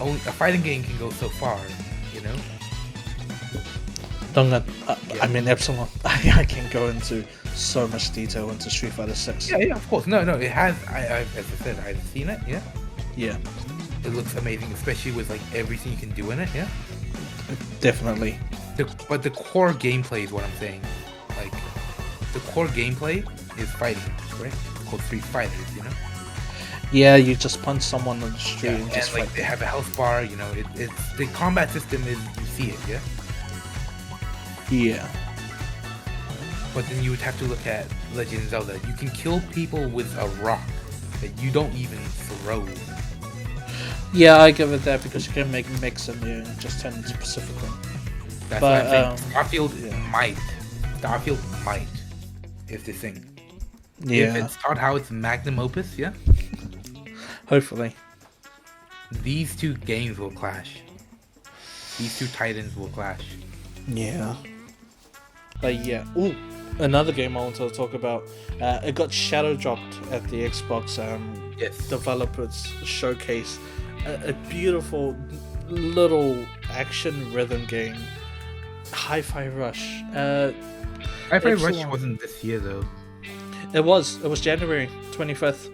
a fighting game can go so far, don't get, I mean, Epsilon. I can go into so much detail into Street Fighter 6. Yeah, of course. No, it has. As I said, I've seen it. Yeah. Yeah, It looks amazing, especially with like everything you can do in it. Yeah. definitely. But the core gameplay is what I'm saying. Like, the core gameplay is fighting, right? It's called Street Fighters, Yeah, you just punch someone on the street Yeah, and just and like fight. they have a health bar. It's the combat system is you see it, yeah. Yeah. But then you would have to look at Legend of Zelda. You can kill people with a rock that you don't even throw. Yeah, I give it that because you can make mix in there and just turn into Pacific Rim. That's But, what I'm saying. Starfield might is the thing. If Yeah, it's not how it's magnum opus, yeah, hopefully. these two games will clash. These two titans will clash. Yeah. But yeah. Ooh, another game I wanted to talk about. It got shadow dropped at the Xbox Yes. developers showcase. A beautiful little action rhythm game. Hi-Fi Rush. Hi-Fi Rush Epsilon. wasn't this year though. It was January 25th.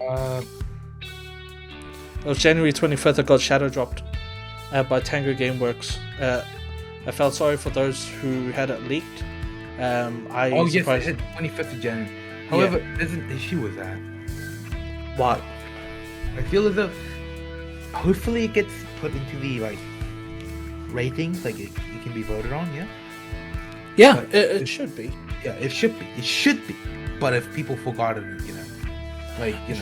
It was January 25th. It got shadow dropped by Tango Gameworks. I felt sorry for those who had it leaked. Yes, it hit 25th of January. However, there's an issue with that. What? I feel as though hopefully it gets put into the like ratings, like it can be voted on, yeah. Yeah, But it should be. Yeah, it should be. It should be. But if people forgotten it,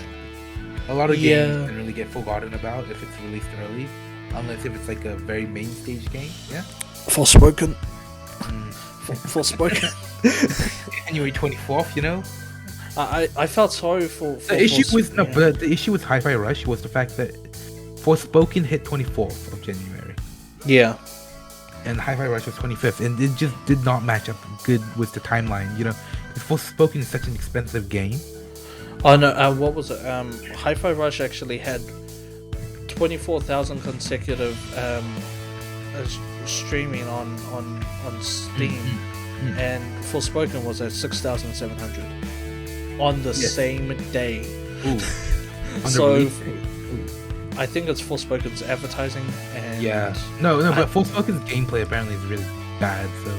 a lot of Yeah. games don't really get forgotten about if it's released early, unless if it's like a very main stage game, yeah. Forspoken. Forspoken. January 24th, I felt sorry for The issue with Forspoken, yeah. but the issue with Hi-Fi Rush was the fact that Forspoken hit 24th of January. Yeah. And Hi-Fi Rush was 25th, and it just did not match up good with the timeline. Forspoken is such an expensive game. Oh no, what was it? Hi-Fi Rush actually had 24,000 consecutive streaming on Steam, and Forspoken was at 6,700 on the same day. Ooh. On the So release day. I think it's Forspoken's advertising, and No, but Forspoken's gameplay apparently is really bad. So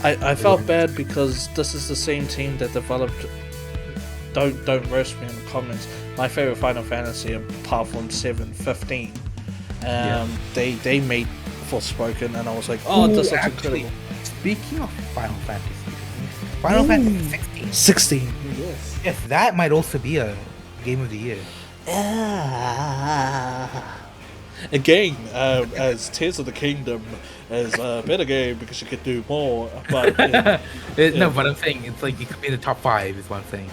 I felt bad because this is the same team that developed. Don't roast me in the comments. My favorite Final Fantasy, apart from 7, 15, they made Forspoken, and I was like, oh, this looks incredible. Speaking of Final Fantasy 16. 16. Yes, that might also be a game of the year. Again, as Tears of the Kingdom is a better game because you could do more. But No, but I'm saying it's like it could be in the top 5 is what I'm saying.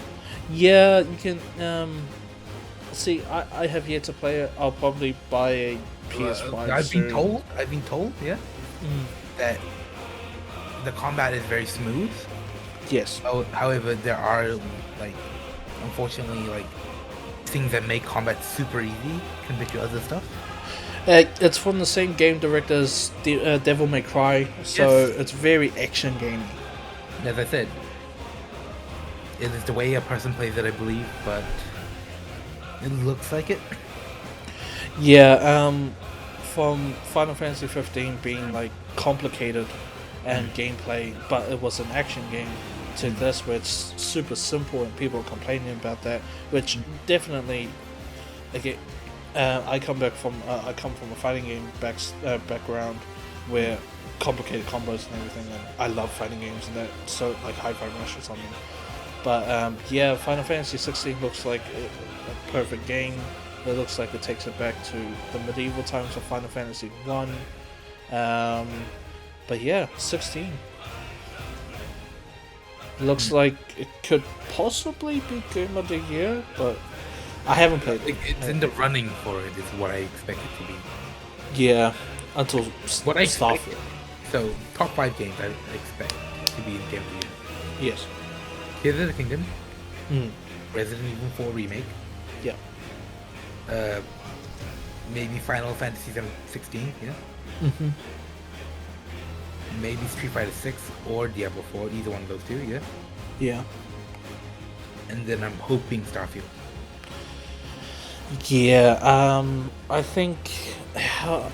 yeah, you can. See, I have yet to play it. I'll probably buy a PS5 I've soon. been told, yeah, that the combat is very smooth. Yes. However, there are like, unfortunately, like things that make combat super easy compared to other stuff. It's from the same game director as Devil May Cry, so Yes. it's very action gamey. As I said, it is the way a person plays it, I believe, but it looks like it. Yeah, from Final Fantasy 15 being like complicated and gameplay, but it was an action game, to this where it's super simple and people are complaining about that, which definitely, again, I come from a fighting game background where complicated combos and everything, and I love fighting games and that, so like Hi-Fi Rush or something. But yeah, Final Fantasy 16 looks like a perfect game. It looks like it takes it back to the medieval times of Final Fantasy 1. But yeah, 16. Looks like it could possibly be Game of the Year, but I haven't played it. It's in the running for it, is what I expect it to be. Yeah, until What I expect. Starfield. So, top 5 games I expect to be in Game of the Year. Yes. Tears of the Kingdom, Mm. Resident Evil 4 Remake, Yeah. maybe Final Fantasy 16, yeah? Mm-hmm. Maybe Street Fighter 6 or Diablo 4, either one of those two, yeah? Yeah. And then I'm hoping Starfield. Yeah. I think how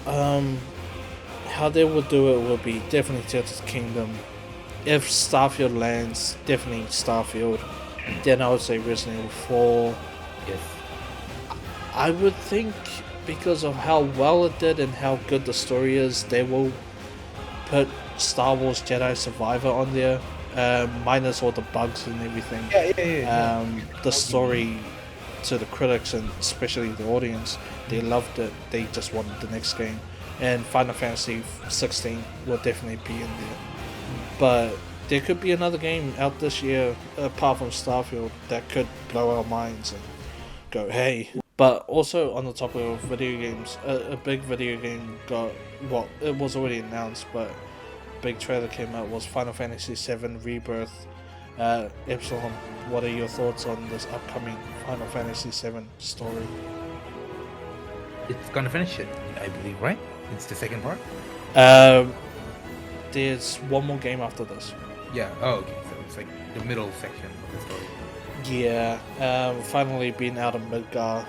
they would do it would be definitely Tears of the Kingdom. If Starfield lands, definitely Starfield. Then I would say Resident Evil 4. Yes. I would think because of how well it did and how good the story is, they will put Star Wars Jedi Survivor on there, minus all the bugs and everything. Yeah. The story, to the critics and especially the audience, they loved it. They just wanted the next game, and Final Fantasy 16 will definitely be in there. But there could be another game out this year, apart from Starfield, that could blow our minds and go, hey. But also on the topic of video games, a big video game got, well, it was already announced, but a big trailer came out, was Final Fantasy VII Rebirth. Epsilon, what are your thoughts on this upcoming Final Fantasy VII story? It's gonna finish it, I believe, right? It's the second part? There's one more game after this. Yeah, oh, okay, so it's like the middle section of the story. Yeah, finally being out of Midgar,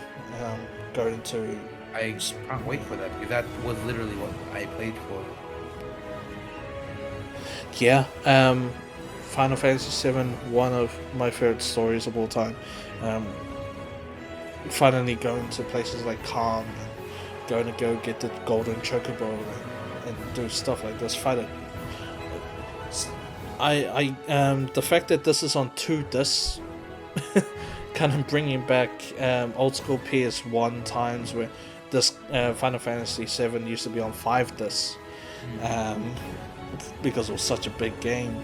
going to... I can't wait for that, because that was literally what I played for. Yeah, Final Fantasy VII, one of my favorite stories of all time. Finally going to places like Calm, and going to go get the Golden Chocobo and do stuff like this. Fight it. The fact that this is on 2 discs, kind of bringing back old school PS1 times where this Final Fantasy VII used to be on 5 discs, because it was such a big game.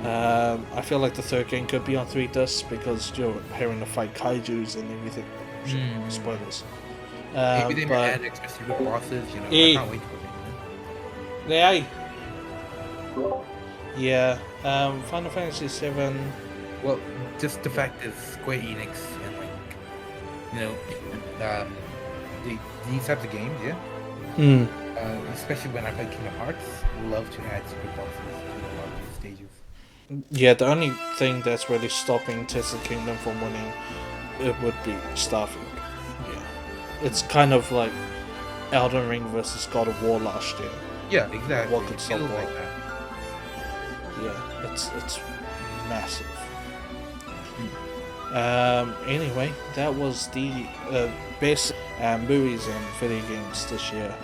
I feel like the third game could be on 3 discs because you're having to fight kaijus and everything. Spoilers. Maybe they but may add extra secret bosses, you know. Eh. I can't wait for it. they, yeah, Final Fantasy VII. Well, just the fact that Square Enix and like, you know, these types of games, yeah. Especially when I play Kingdom Hearts, love to add secret bosses to a lot of these stages. Yeah, the only thing that's really stopping Tears of the Kingdom from winning, it would be Starfield. Yeah, it's kind of like Elden Ring versus God of War last year. Yeah, exactly. What could It stop feels what? like that. Yeah, it's massive. Anyway, that was the best movies and video games this year.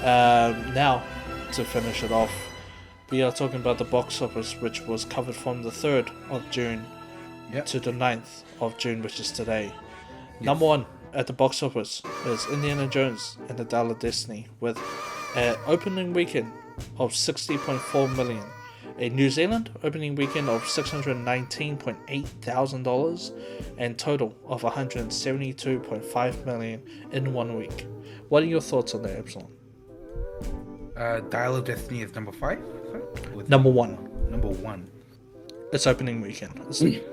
Now, to finish it off, we are talking about the box office, which was covered from the 3rd of June to the 9th of June, which is today. Number 1 at the box office is Indiana Jones and the Dial of Destiny, with an opening weekend of $60.4 million. A New Zealand opening weekend of $619.8 thousand, and total of $172.5 million in 1 week. What are your thoughts on that, Epsilon? Dial of Destiny is number 5? Number 1. Number 1. It's opening weekend.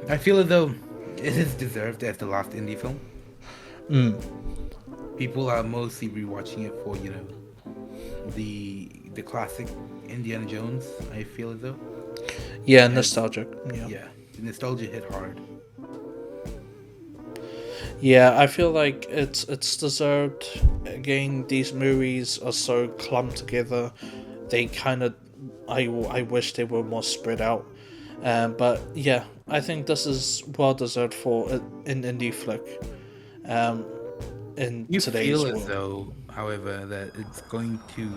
I feel as though it is deserved as the last indie film. People are mostly rewatching it for, you know, the classic Indiana Jones, I feel as though. Yeah, nostalgic. Yeah, the nostalgia hit hard. Yeah, I feel like it's deserved. Again, these movies are so clumped together. They kind of, I wish they were more spread out. But yeah, I think this is well deserved for an indie flick. In You today's feel world. as though, however, that it's going to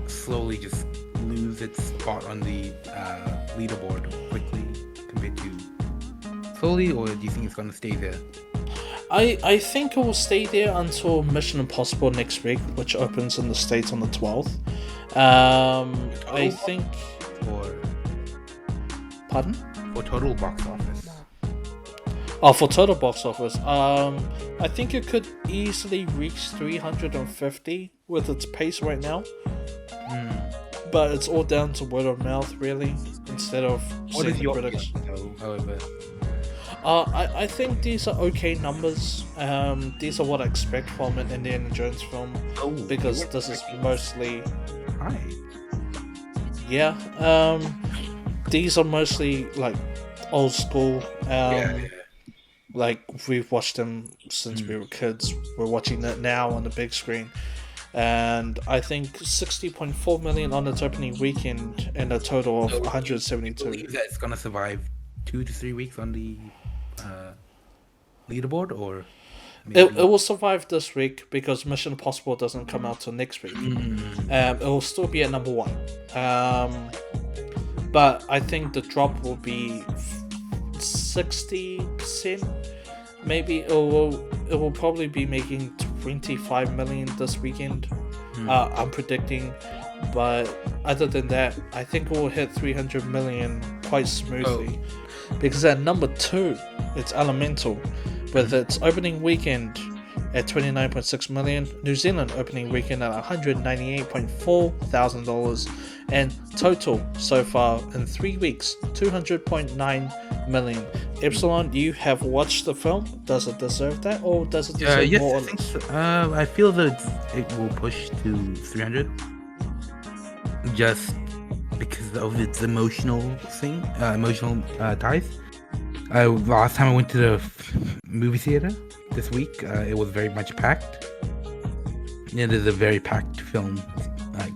slowly just lose its spot on the leaderboard quickly compared to slowly, or do you think it's going to stay there? I think it will stay there until Mission Impossible next week, which opens in the States on the 12th. I think. Or Pardon? for total box office. Oh, for total box office, I think it could easily reach 350 with its pace right now. But it's all down to word of mouth, really, instead of What seeing is the your critics. guess, though, however? I think these are okay numbers. These are what I expect from an Indiana Jones film, because this is mostly, Hi. yeah. These are mostly like old school. Like we've watched them since we were kids. We're watching it now on the big screen, and I think 60.4 million on its opening weekend, and a total of So, 172. Believe that it's gonna survive 2 to 3 weeks on the leaderboard, or It will survive this week because Mission Impossible doesn't come out till next week. It will still be at number 1. But I think the drop will be 60%. Maybe it will probably be making 25 million this weekend. I'm predicting. But other than that, I think it will hit 300 million quite smoothly. Because at number 2, it's Elemental, with its opening weekend at $29.6 million, New Zealand opening weekend at $198.4 thousand, and total so far in 3 weeks, $200.9 million. Epsilon, you have watched the film. Does it deserve that, or does it deserve yes, more? I think so. I feel that it will push to 300, just because of its emotional ties. Last time I went to the movie theater this week, it was very much packed. It is a very packed film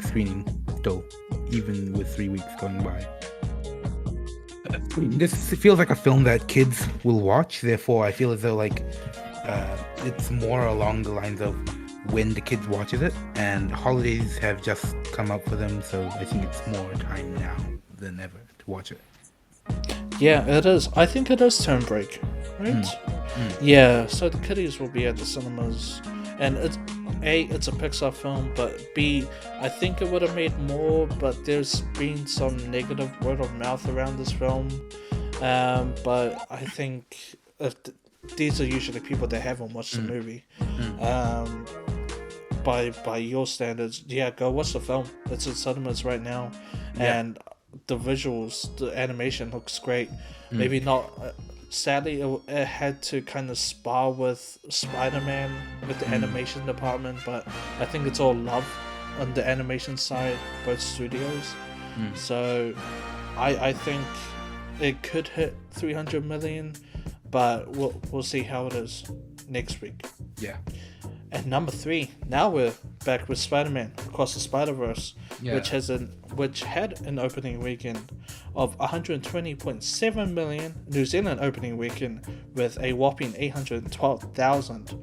screening still, even with 3 weeks going by. This feels like a film that kids will watch. Therefore, I feel as though it's more along the lines of when the kids watches it, and holidays have just come up for them, so I think it's more time now than ever to watch it. Yeah, it is. I think it is term break, right? Yeah, so the kiddies will be at the cinemas, and it's a Pixar film, but B, I think it would have made more, but there's been some negative word of mouth around this film. But I think these are usually people that haven't watched the movie. By your standards, yeah, go watch the film. It's in cinemas right now, and the visuals, the animation looks great. Maybe not. Sadly, it had to kind of spar with Spider-Man with the animation department, but I think it's all love on the animation side, both studios. So I think it could hit 300 million, but we'll see how it is next week. Yeah. And number 3, now we're back with Spider-Man Across the Spider-Verse, which had an opening weekend of 120.7 million, New Zealand opening weekend with a whopping 812,000,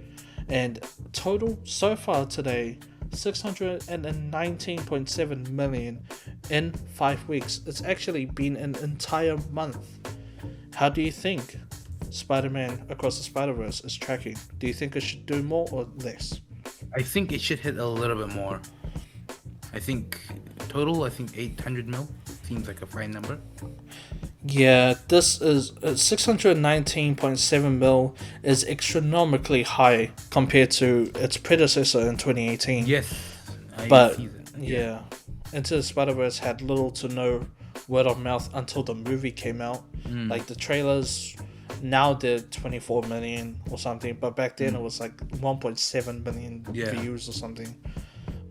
and total so far today 619.7 million in 5 weeks. It's actually been an entire month. How do you think Spider-Man Across the Spider-Verse is tracking? Do you think it should do more or less? I think it should hit a little bit more. I think 800 mil seems like a fine number. Yeah, this is 619.7 mil is astronomically high compared to its predecessor in 2018. Yes, but see that. yeah, Into the Spider-Verse had little to no word of mouth until the movie came out. Like the trailers now they're 24 million or something, but back then it was like 1.7 million views or something.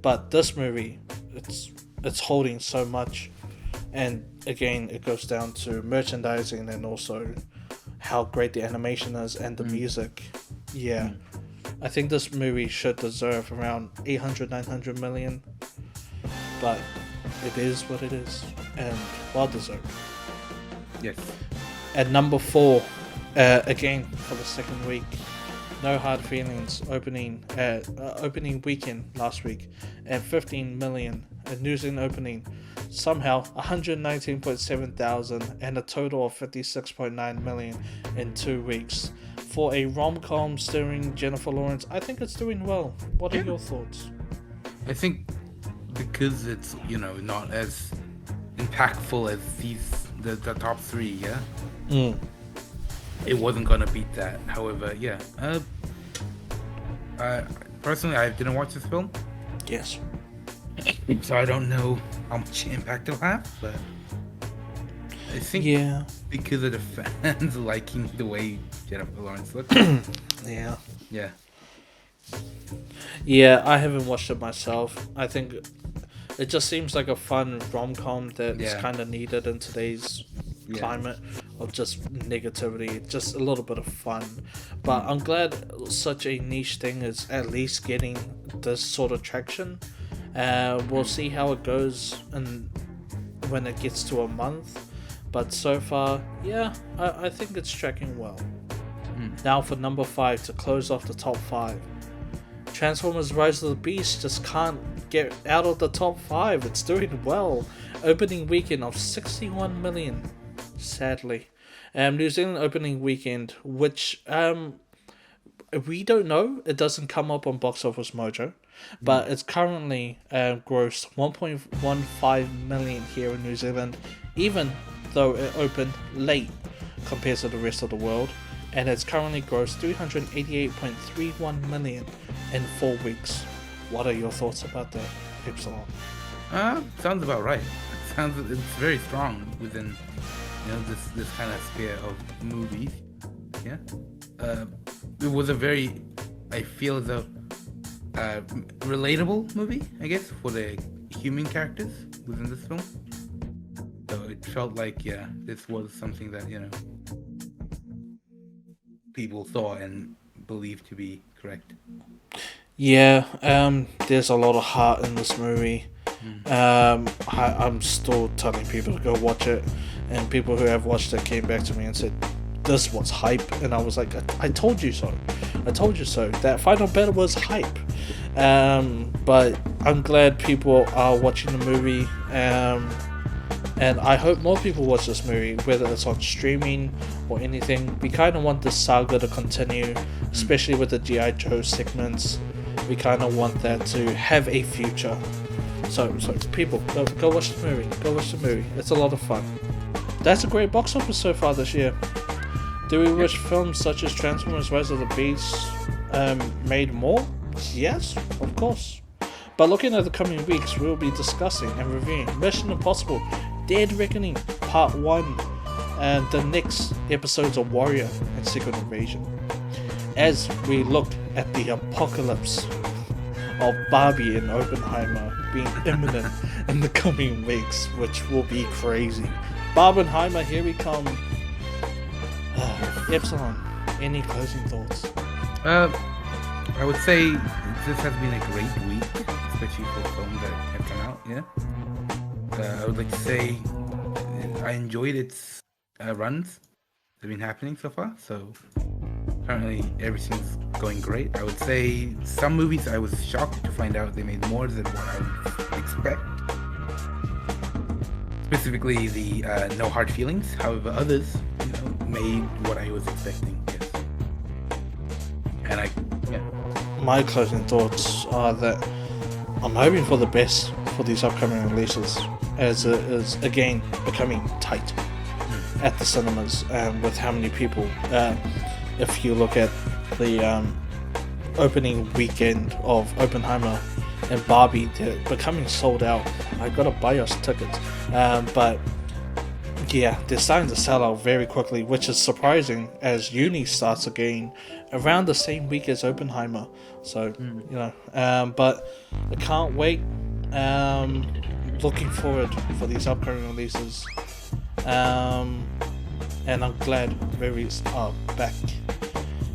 But this movie, it's holding so much, and again it goes down to merchandising and also how great the animation is and the music. I think this movie should deserve around 800-900 million, but it is what it is, and well deserved. Yes. At number 4, again for the second week, No Hard Feelings opening weekend last week at 15 million, a New Zealand opening somehow 119.7 thousand, and a total of 56.9 million in 2 weeks. for a rom-com starring Jennifer Lawrence, I think it's doing well. What are your thoughts? I think because it's not as impactful as the top three, it wasn't gonna beat that. However, personally, I didn't watch this film, Yes. so I don't know how much impact it'll have. But I think because of the fans liking the way Jennifer Lawrence looks, Yeah. yeah, I haven't watched it myself. I think it just seems like a fun rom-com that's kind of needed in today's climate of just negativity, just a little bit of fun. But I'm glad such a niche thing is at least getting this sort of traction. We'll see how it goes and when it gets to a month. But so far, I think it's tracking well. Now for number 5 to close off the top 5. Transformers Rise of the Beast just can't get out of the top 5. It's doing well. Opening weekend of 61 million, sadly. New Zealand opening weekend, which we don't know. It doesn't come up on Box Office Mojo, but it's currently grossed 1.15 million here in New Zealand, even though it opened late compared to the rest of the world. And it's currently grossed 388.31 million in 4 weeks. What are your thoughts about that, Epsilon? sounds about right. It's very strong within this kind of sphere of movies. Yeah. It was a very, I feel, the relatable movie, I guess, for the human characters within this film. So it felt like this was something that people saw and believed to be correct. Yeah, there's a lot of heart in this movie. I'm still telling people to go watch it, and people who have watched it came back to me and said, this was hype, and I was like, I told you so. I told you so. That final battle was hype. But I'm glad people are watching the movie, and I hope more people watch this movie, whether it's on streaming or anything. We kind of want this saga to continue, especially with the G.I. Joe segments. We kind of want that to have a future. So people, go watch the movie. Go watch the movie. It's a lot of fun. That's a great box office so far this year. Do we wish films such as Transformers Rise of the Beast made more? Yes, of course. But looking at the coming weeks, we'll be discussing and reviewing Mission Impossible Dead Reckoning Part 1 and the next episodes of Warrior and Secret Invasion, as we look at the apocalypse of Barbie and Oppenheimer being imminent in the coming weeks, which will be crazy. Barbenheimer, here we come. Epsilon, any closing thoughts? I would say this has been a great week, especially for films that have come out. I would like to say I enjoyed its runs that have been happening so far. So currently everything's going great. I would say some movies I was shocked to find out they made more than what I would expect. Specifically the No Hard Feelings. However, others made what I was expecting. Yes. And my closing thoughts are that I'm hoping for the best for these upcoming releases, as it is again becoming tight at the cinemas, with how many people. If you look at the opening weekend of Oppenheimer and Barbie, they're becoming sold out. I gotta buy us tickets, but yeah, they're starting to sell out very quickly, which is surprising as uni starts again around the same week as Oppenheimer. So but I can't wait. Looking forward for these upcoming releases, and I'm glad movies are back.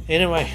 Anyway,